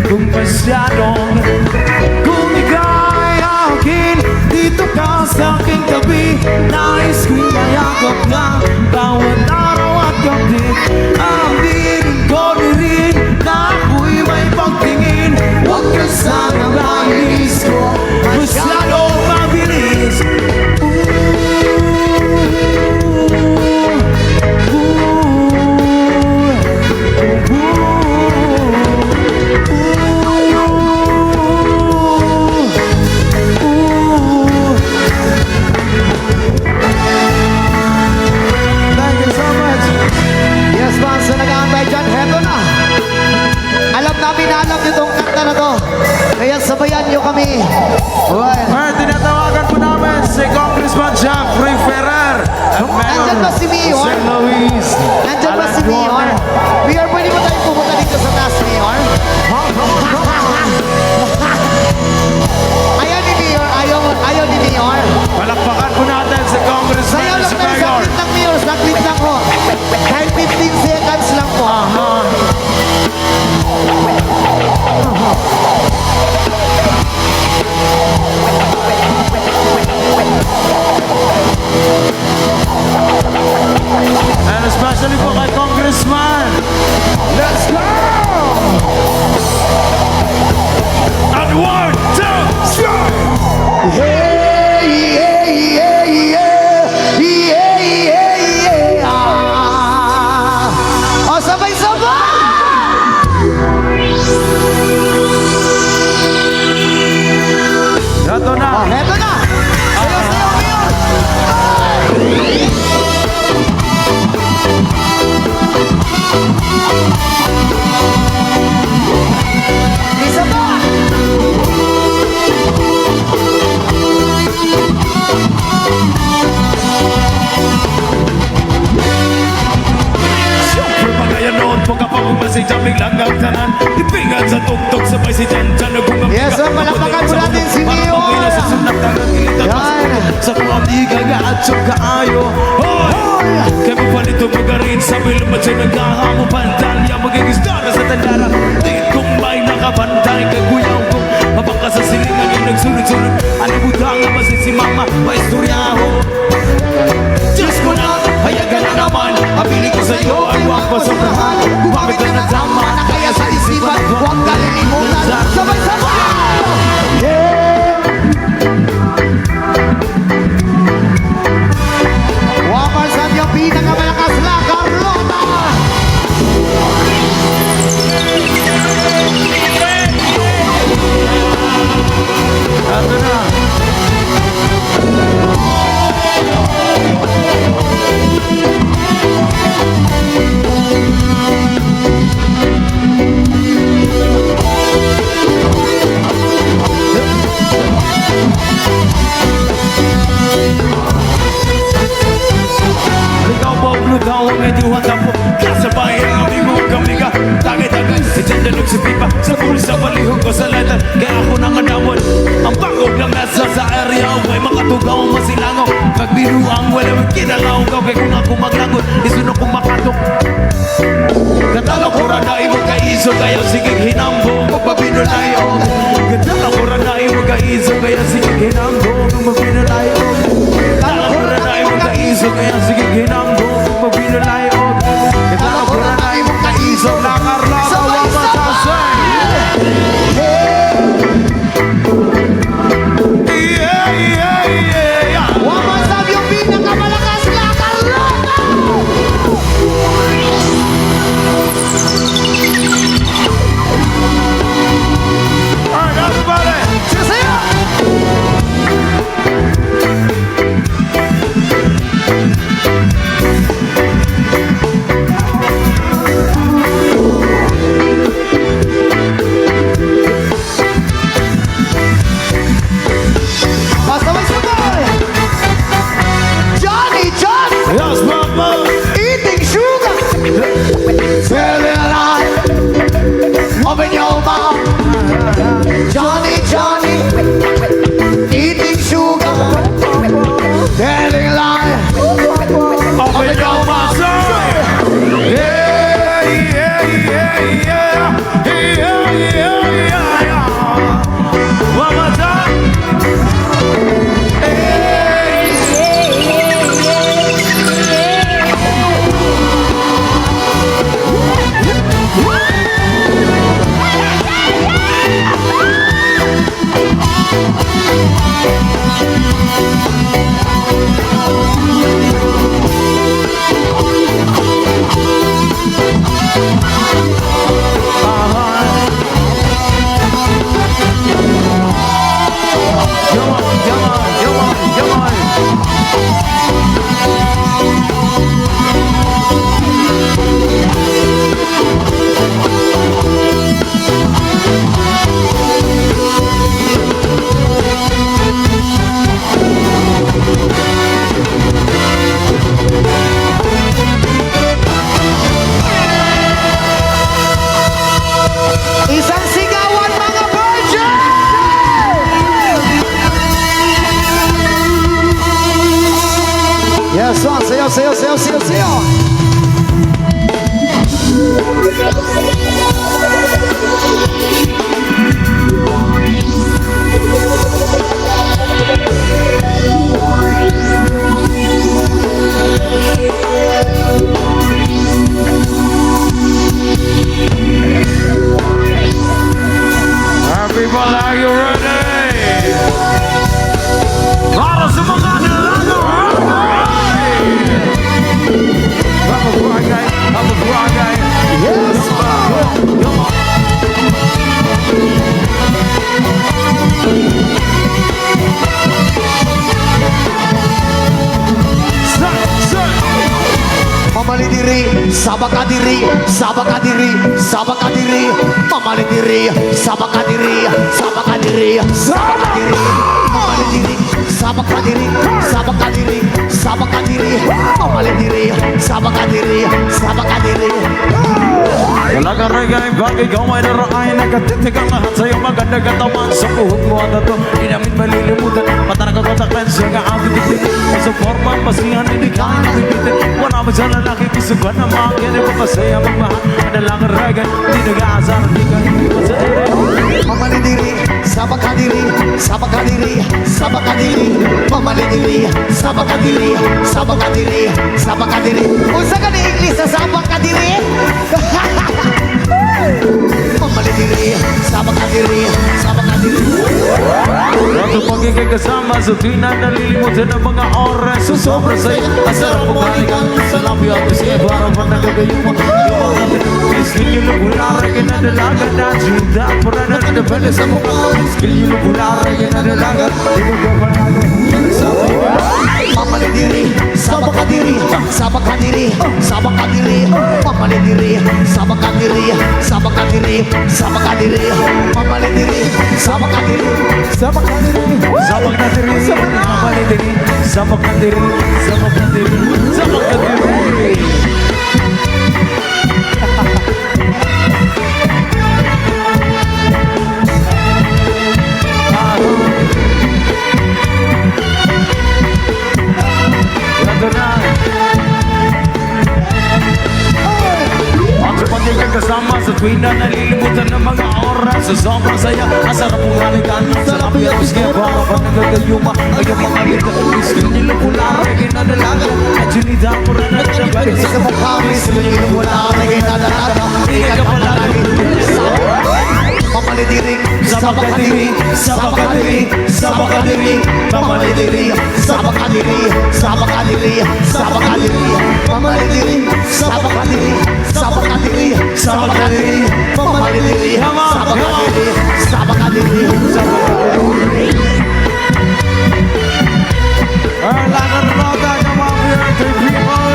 Kung masyadong kung ikaw ay akin, dito ka sa aking tabi. Nais ko'y mayakap na bawat araw at gabi. Aminin ko rin na ako'y may pagtingin. Huwag ka sana malis ko, masyadong mabilis. Thank you so much. Yes, ma'am. So nag-aantay dyan. Heto na. Alam namin na alam niyo tong kanta na to. Kaya sabayan niyo kami. Well, Alright, tinatawagan po namin si Congressman Jeffrey Ferrer at nandyan ba si Mayor? St. Louis. Nandyan ba si Mayor? Mayor, pwede ba tayo pumunta dito sa taas, Mayor? Ayaw ni Mayor. Ayaw ni Mayor. Palakpakan po natin si Congressman Sayaw lang si tayo, Mayor. saklit lang, Mayor. Saklit lang po. Kahit 15 seconds lang po. And especially po kay Congressman. Let's go! And 1, 2, 3! Yeah, yeah, yeah, yeah. Yeah, yeah, yeah. O, sabay-sabay! Ito na. O, heto na! Sayaw, Mayor! Isa pa! Siyempre pagkaya noon pagkapagumba si Jan biglang gagtanan Ipingan sa tuktok sabay si Jan Jan nagumang Yes, sir, palakpakan po natin si Mayor. Yan. Sa mga ligaga at sa kaayo Hoy! Kaya mo pa nito magarin sa bilmat siya nagkahamo pandalya maging isda na sa tandara Di kong may nakabantay kaguyaw ko Habang ka sa silingan ay nagsunod-sunod Ano butang nga masisimama maistoryaho Diyos ko na, hayagan na naman Abili ko sa'yo ay huwag pasobrahan Gumamit ka ng tama na kaya sa isipan huwag kalilimutan. Sabay-sabay! Wapan sa yung pinakamalakas na Carlota! Ito na. Ikaw ba ang lugaw ang medyo handa po Kasabay ang amigo kamiga Tagay-tagay, itindalog si pipa Sa bulsa palihog ko sa letter Kaya ako nang anamon Ang bangog na mesa sa area May makatugaw ang masilangaw Pagbiruang wala may kinalaw Kau kay kung ako maglangon Isunod kong makatok Katalo ko rin na imo kaiso Kaya sige hinambong Magpapinulayo Katalo ko rin na imo kaiso Kaya sige hinambong Magpapinulayo Katalo ko rin na imo kaiso Kaya sige hinambong Magpapinulayo Katalo ko rin na imo kaiso Na Carlota, wapan sa St. Yeah, yeah, yeah Wapan sa yung pinakamalakas na Carlota! Alright, everybody. Sisaya! Sabay-sabay! Johnny, John! Yes, mama Eating sugar! Feeling alive! Open your mouth! Johnny, Johnny! Eating sugar! Feeling alive! Open your mouth, sir Yeah, yeah, yeah, yeah. People, are you ready? Para sa mga nilago! Have a barangay, have a barangay. Yes! Come on. Mamalidiri, sabakadiri, sabakadiri, sabakadiri, mamalidiri, sabakadiri, sabakadiri, sabakadiri, mamalidiri, sabakadiri, sabakadiri, sabakadiri, mamalidiri, sabakadiri, sabakadiri. Talagang regay bagay ikaw ay naraay Nagkatitigang lahat sa'yo maganda katawan Sa buhok mo at ito Di namin malilimutan Mata na katataklan siya nga ang titigil Sa forma pasihan hindi kaya nabibitin Wala mo sa lalaki gusto ka na makakyan Ipapasaya magmahal Madalang regay Di nag-aasar Di ka hindi masaya Mamalidiri, sabakadiri, sabakadiri, sabakadiri, mamalidiri, sabakadiri, sabakadiri, sabakadiri. Unsa ka ni English sa sabakadiri? Mamalidiri, sabakadiri, sabakadiri. At pagiging kasama sa tuwing na nalilimutan ng mga oras Sa sobrang saya, ang sarap pagkalikan Sa lambi at bisaya, parang pa nagagayuma Yung mga skill yung lubulara, kinadalaga na Juda, para na nadabala sa mukha Skill yung lubulara, kinadalaga Di mo ka panalo, sa tuwa Mamalidiri, sabakadiri, sabakadiri, sabakadiri, mamalidiri, sabakadiri, sabakadiri, sabakadiri, mamalidiri, sabakadiri, sabakadiri, Sabak na diri, mamali diri Sabak na diri, sabak na diri Sabak na diri Ito na Ang pagiging kasama sa tuwing na nalilimutan ng mga oras Sa sobrang saya, ang sarap mong halikan Sa labi at pisngi, para pa nagagayuma Ang iyong mga lita, skill nila pula Reggae na dalaga, at junida mo rin at sabay sa mukha, miskin wala na ginadalaga, ikat ka palagi. Mamalidiri, sabakadiri, sabakadiri, sabakadiri, mamalidiri, sabakadiri, sabakadiri, sabakadiri, mamalidiri, sabakadiri, sabakadiri, sabakadiri, mamalidiri, sabakadiri, sabakadiri, sabakadiri. Erlangen Rota, come on, beautiful people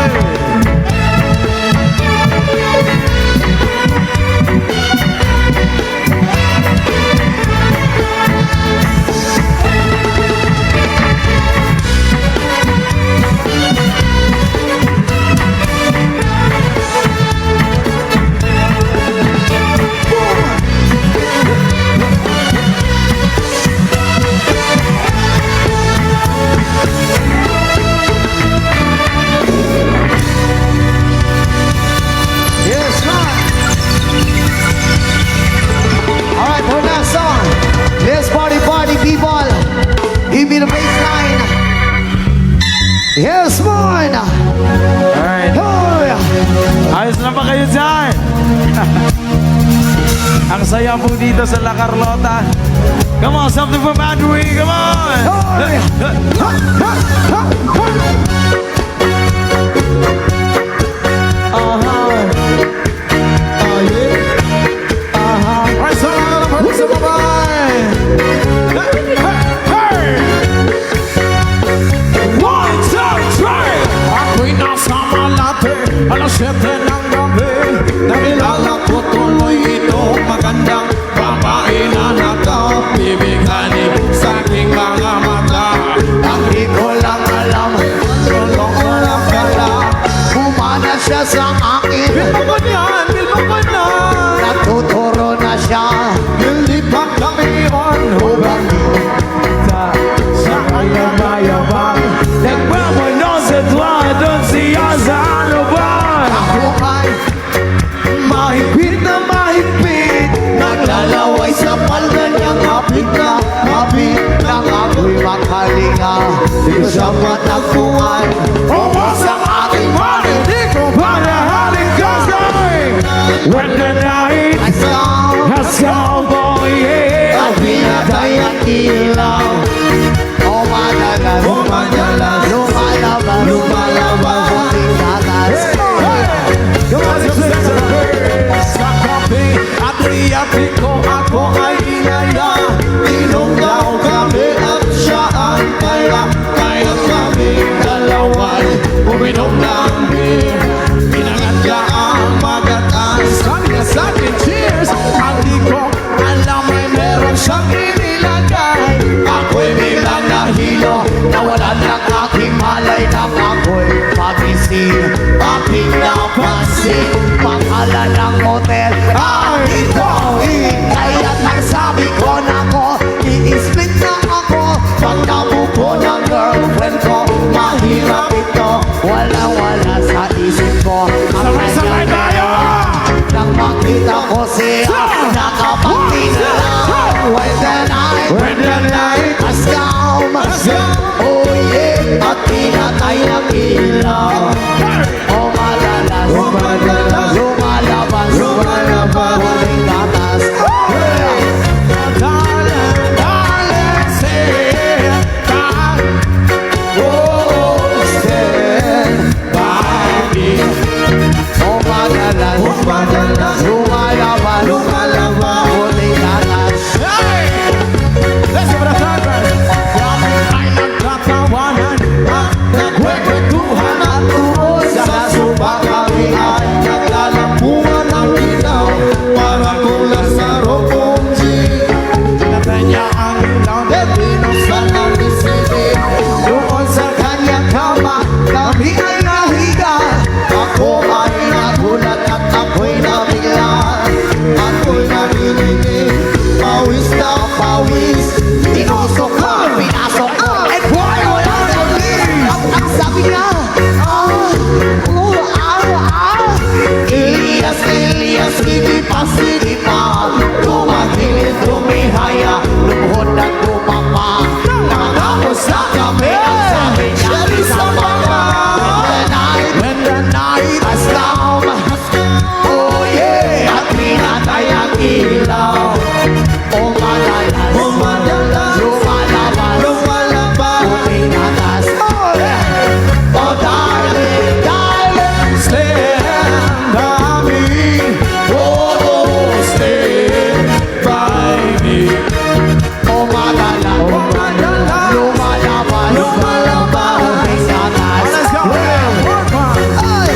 Give me the baseline. Yes, man. Alright, Oh, ayos na ba kayo dyan? Ang saya po dito sa La Carlota. Come on, something for Madrid, come on! Ay, sa mga naman sa babae! One, two, three! Ako'y nasa Malate, alas 7 ng gabi. Nakilala ko tuloy itong magandang babae na nakapibigani sa aking mga mata. ang di ko lang alam, tulong ko lang pala. Humana siya sa akin, Bilmo ko niyan, bilmo ko na. natuturo na siya. Nilipat kami on hubang sa kanyang mayabang. Nagmamanos at doon siya sa ano Sambo, yeah. At pinatay ang ilaw. O madalas, lumalabas, huling tatas. Sa kape at riyapi ko ako ay inaya. Inom daw kami at siya ang kaya. Kaya kami dalaway uminom ng beer. Pinangadya ang magataas. Sabi niya sa akin, cheers. Ang di ko alam ay meron siyang inilagay. Ako'y biglang nahilo, nawalan ng aking malay na ako'y pagising. Aking napansin, pangalan ng motel ang ito. Kaya't nagsabi ko na ko, i-split na ako. Pag nabuko ng girlfriend ko, mahirap ito. Wala sa isip ko. Sabay-sabay tayo! Nang makita ko siya, nakapagtingin lang. When the night has come, oh yeah, at pinatay ng ilaw. O madalas, lumalabas, huling tatas. O madalas, lumalabas, huling tatas. Let's give it a try, guys. Kami ay nagtatawanan at nagkwekwentuhan at tuon sa suba kami ay naglalampungan ng ilaw para kulang sa roponji. Pinatay niya ang ilaw at binuksan ang isipin. Doon sa kanyang kama kami ay nahiga. Ako ay nagulat at ako'y nabigla. Ako'y narinig, pawis na pawis. Tinusok ko, pinasok ko, and why wala nang ang sabi niya, Elias, hindi pa. Tumagilid, tumihaya, lumuhod at tumapa. Nakatapos na kami, ang sabi niya, isang papa. When the night has come, oh yeah, at pinatay ang ilaw. O madalas, lumalabas, huling tatas. Oh darling, Stand by me, oh, stand by me. o madalas, lumalabas, huling tatas. Let's go. Ay!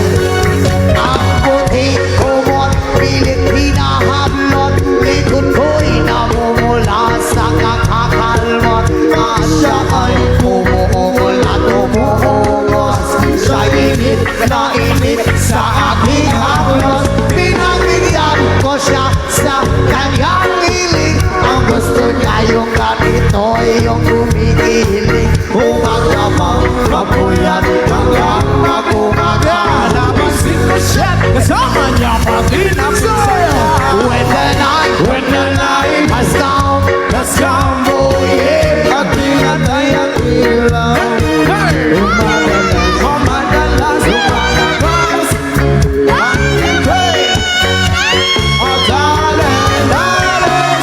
Ang puting kumot, pilit hinahablot, likod ko'y namumula sa kakakalmot. At siya ay umuungol at umuungos. Siya init na init sa aking haplos. Pinagbigyan ko siya sa kanyang hiling. Ang gusto niya yung ganito, yung gumigiling. Umagabang kapuyat hanggang mag-umaga. Napansin ko siya, kasama niya pati ng saya. When the night has come, has come, oh yeah, at pinatay ang ilaw. Hey! Madalas, lumalabas. Hey! Oh, darling,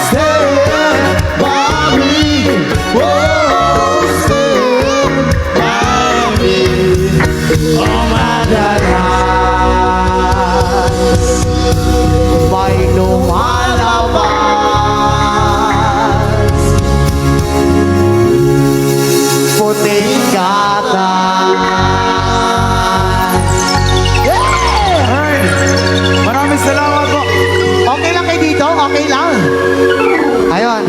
stand by me. Oh, stand by me. Oh, madalas, may lumalabas. Puting gatas. Hey! Maraming salamat po. Okay lang kayo dito? Okay lang? Ayun.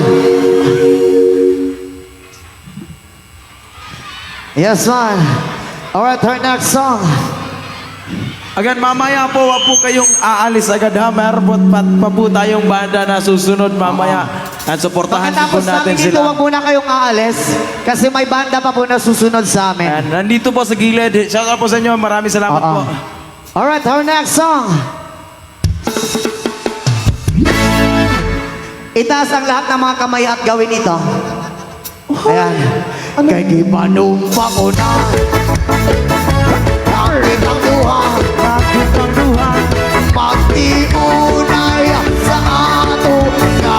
Yes, man. Alright, our next song. Agad mamaya po, wag po kayong aalis agad ha. Meron pa po tayong banda na susunod mamaya. At suportahan din po Pagkatapos natin namin dito, sila. wag muna kayong aalis kasi may banda pa po na susunod sa amin. And nandito po sa gilid. Shout out po sa inyo. Maraming salamat po. Alright, our next song. Itaas ang lahat ng mga kamay at gawin ito. Ayan. Kay gipanumpa ko na. Bakit ang duha? Bakit ang duha? Magtiunay sa ato nga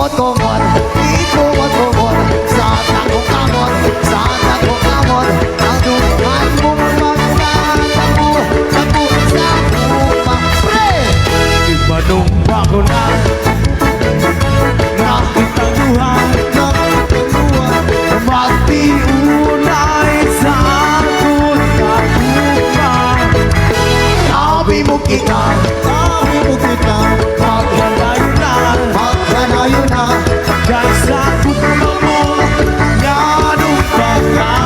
kumot-kumot, di kumot-kumot. Sa dakong kamot, sa dakong kamot. Ang dumaan mong magkatapo, tapo sa upang pre. Ipanumpa ko na nakitaguhan magtiunay sa ako't kapupa. Sabi mo kita, Maghalayo na magkalayo na. dahil sa kupa mo yanong pagkakasal.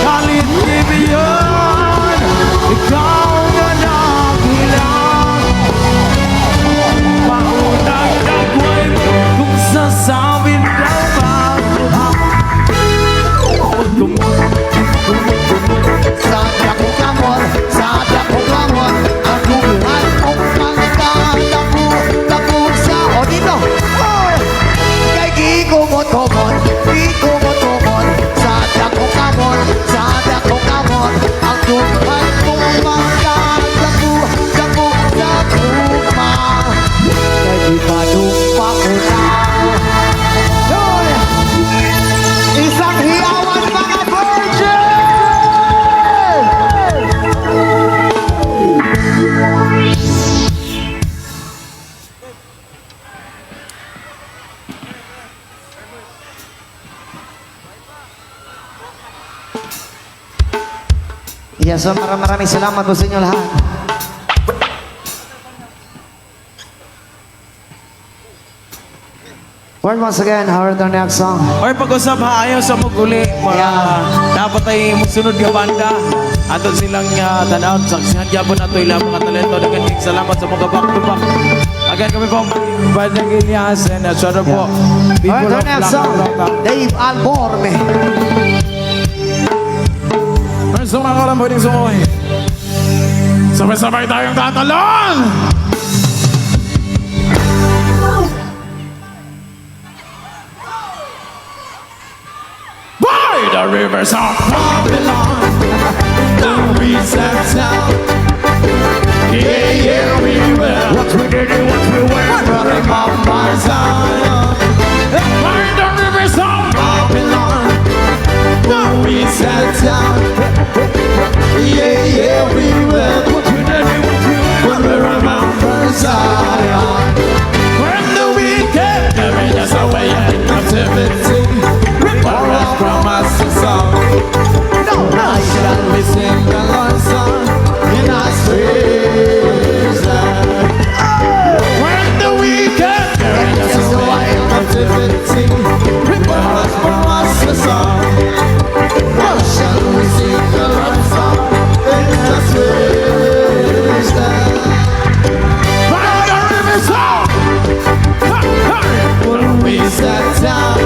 Kalit kaibigan, ikaw na nagilang. Maunang nagway kung sasabing daw ba Sa dakong kamot, sa dakong kamot. Ang dumaan mong magkatapo, tapo sa o dito. Oh! Kay di kumot-kumot, di kumot-kumot. Sa dakong kamot, sa dakong kamot. Ang dumaan mong magkatapo, tapo sa tuma. Kay di panumpa ko na. Yun! Isang hiyawan mga virgin! Yes, so maraming salamat po sa inyo lahat. Well, once again, our next song. Or pag-usap ha, ayaw sa muguli. Dapat ay musunod nga banda. Ato silang tanaw. Saksihan gyapon nato ilang mga talento. Nagandang salamat sa mga back-to-back. Again kami po, Badang Ilyas and Charo po. Our People of next song, Black. Dave Alborme. Pero sa mga kalang pwedeng sumuhi. Sabay-sabay tayong tatalon! By the rivers of Babylon, now we set out. Yeah, yeah, we will. What we did and what we went, running by Zion. By the rivers of Babylon, now we set out. Yeah, yeah, we will. What we did and what we went, when we remember Zion. When the wicked carried us away in captivity, pour out from us a song. Now shall we sing the Lord's song in our streets. When the wicked carried us away in captivity, pour out from us a song. Now shall we sing the Lord's song in our streets. By the river's song, when we sat down.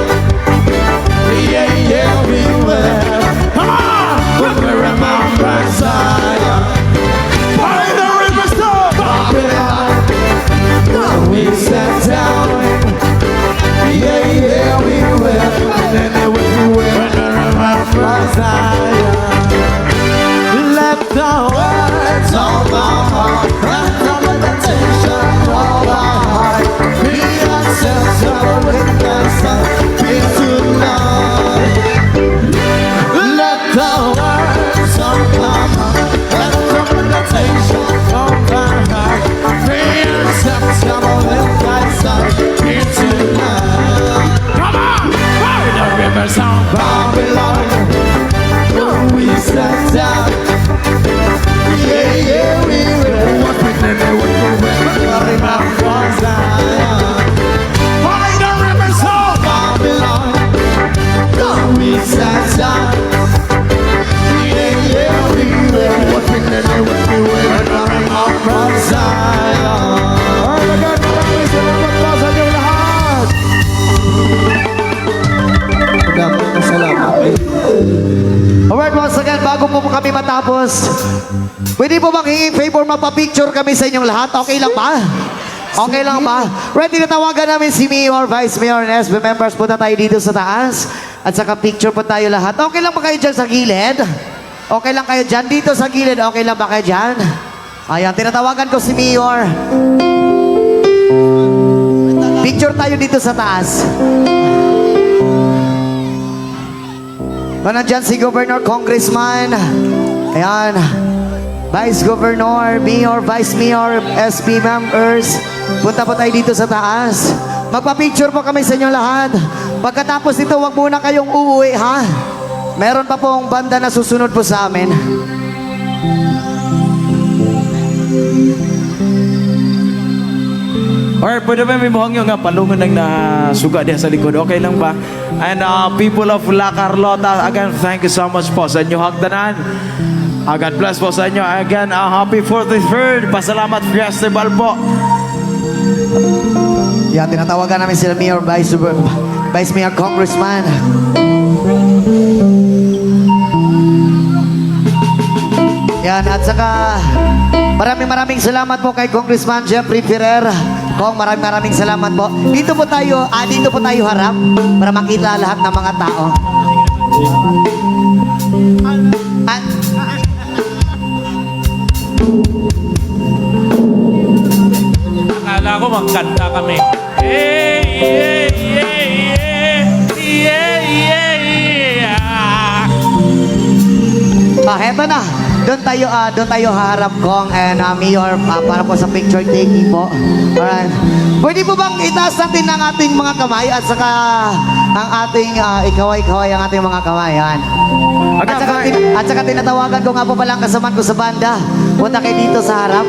Yeah, yeah, we will. Come on! When we remember Zion. By the rivers of Babylon. We sat down. Yeah, yeah, we will. And then we will. When we remember Zion. Let the words of our heart and the meditation of our heart be acceptable in the sight. Be tonight. Let the words of our heart and the meditation of our heart be acceptable in thy sight. Be tonight. Come on! By the rivers of Babylon, we sat down. Yeah, yeah, we will. What we did and what we went, remember Zion. By the rivers of Babylon, we sat down. Yeah, yeah, we will. What we did and what we went, remember Zion. Maraming salamat po sa inyo lahat. Maraming salamat. Alright, once again, bago po kami matapos, pwede po bang i-favor mapapicture kami sa inyong lahat? Okay lang ba? Okay lang ba? Ready na tawagan namin si Mayor, Vice Mayor, and SB members. Punta tayo dito sa taas. At saka picture po tayo lahat. Okay lang ba kayo dyan sa gilid? Okay lang kayo dyan? Dito sa gilid, okay lang ba kayo dyan? Ayan, tinatawagan ko si Mayor. Magpa-picture tayo dito sa taas. Kung nandyan si Governor, Congressman, ayan, Vice Governor, Mayor, Vice Mayor, SP members, punta po tayo dito sa taas. Magpa-picture po kami sa inyo lahat. Pagkatapos nito, wag muna kayong uuwi, ha? Meron pa pong banda na susunod po sa amin. Alright, pwede ba may buhang yung palungan ng nasuga diya sa likod? Okay lang ba? And people of La Carlota, again, thank you so much po sa inyo hagdanan. God bless po sa inyo. Again, happy 43rd. Pasalamat Festival po. Yan, tinatawagan namin sila Mayor, Vice Mayor, Congressman. Yan, at saka maraming salamat po kay Congressman Jeffrey Ferrer. Kong, maraming salamat po. Dito po tayo harap para makita lahat ng mga tao. At, Akala ko magkanta kami. Yeah, yeah, yeah, yeah. Yeah, yeah, yeah. heto na. Doon tayo haharap Kong and Mayor para po sa picture taking po. Alright. Pwede po bang itaas natin ang ating mga kamay at saka ang ating ikaway-kaway ang ating mga kamay. Yan. At saka tinatawagan ko nga po pala ang kasamaan ko sa banda. Punta kayo dito sa harap.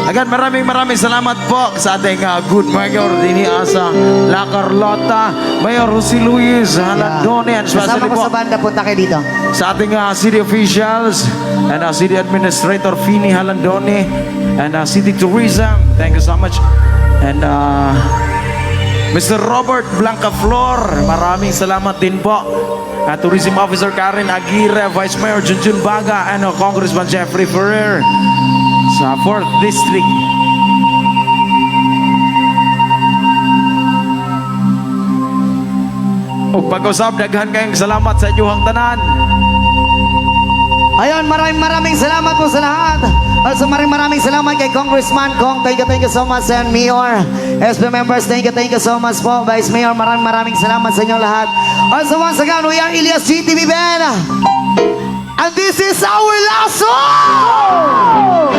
Again, maraming salamat po sa ating good mayor din sa La Carlota, Mayor Jose Luis Halandone, and Kasama especially ko po sa banda, punta kayo dito. sa ating city officials and city administrator Fini Halandone and city tourism. Thank you so much. And Mr. Robert Blancaflor, maraming salamat din po. Tourism Officer Karen Aguirre, Vice Mayor Junjun Baga, and Congressman Jeffrey Ferrer sa 4th District. O pag-usap, daghan kayong salamat sa inyong tanan. Ayun, maraming salamat po sa lahat. Also, maraming salamat kay Congressman Kong. Thank you so much. And Mayor, SB members, thank you so much po. Vice Mayor, maraming salamat sa inyo lahat. Also, once again, we are Elias GTV Band. And this is our last song!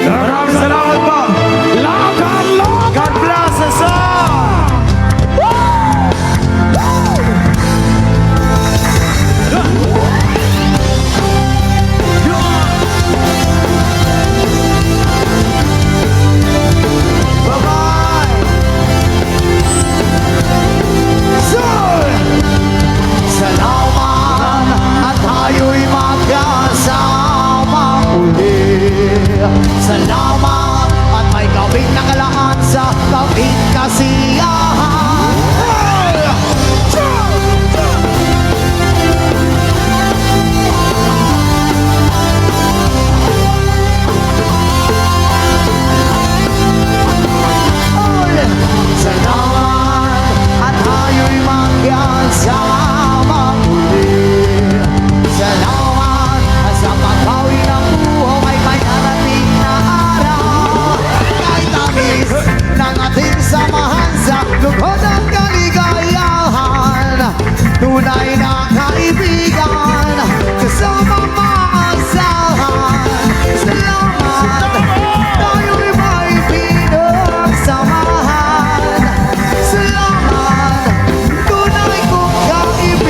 Maraming salamat po. God bless us all. Salamat at tayo'y magkasama uli. Salamat at may gawing nakalaan sa gawing kasiyahan. Salamat at tayo'y magkasama uli. Salamat at sa pagbawi ng buhay may narating na araw. Kay tamis ng ating samahan sa lugod ng kaligayahan. Tunay na kaibigan kasama maasahan. Salamat, tayo'y may pinagsamahan. Salamat, tunay kong kaibigan.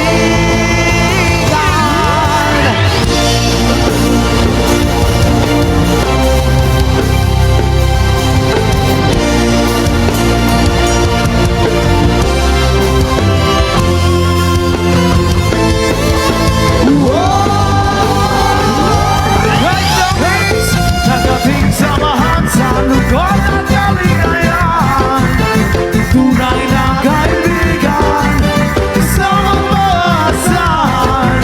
Nagating samahan sa lugod ng kaligayahan. Tunay na kaibigan, kasama maasahan.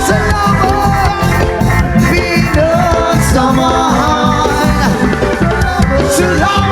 Salamat, pinagsamahan. Salamat.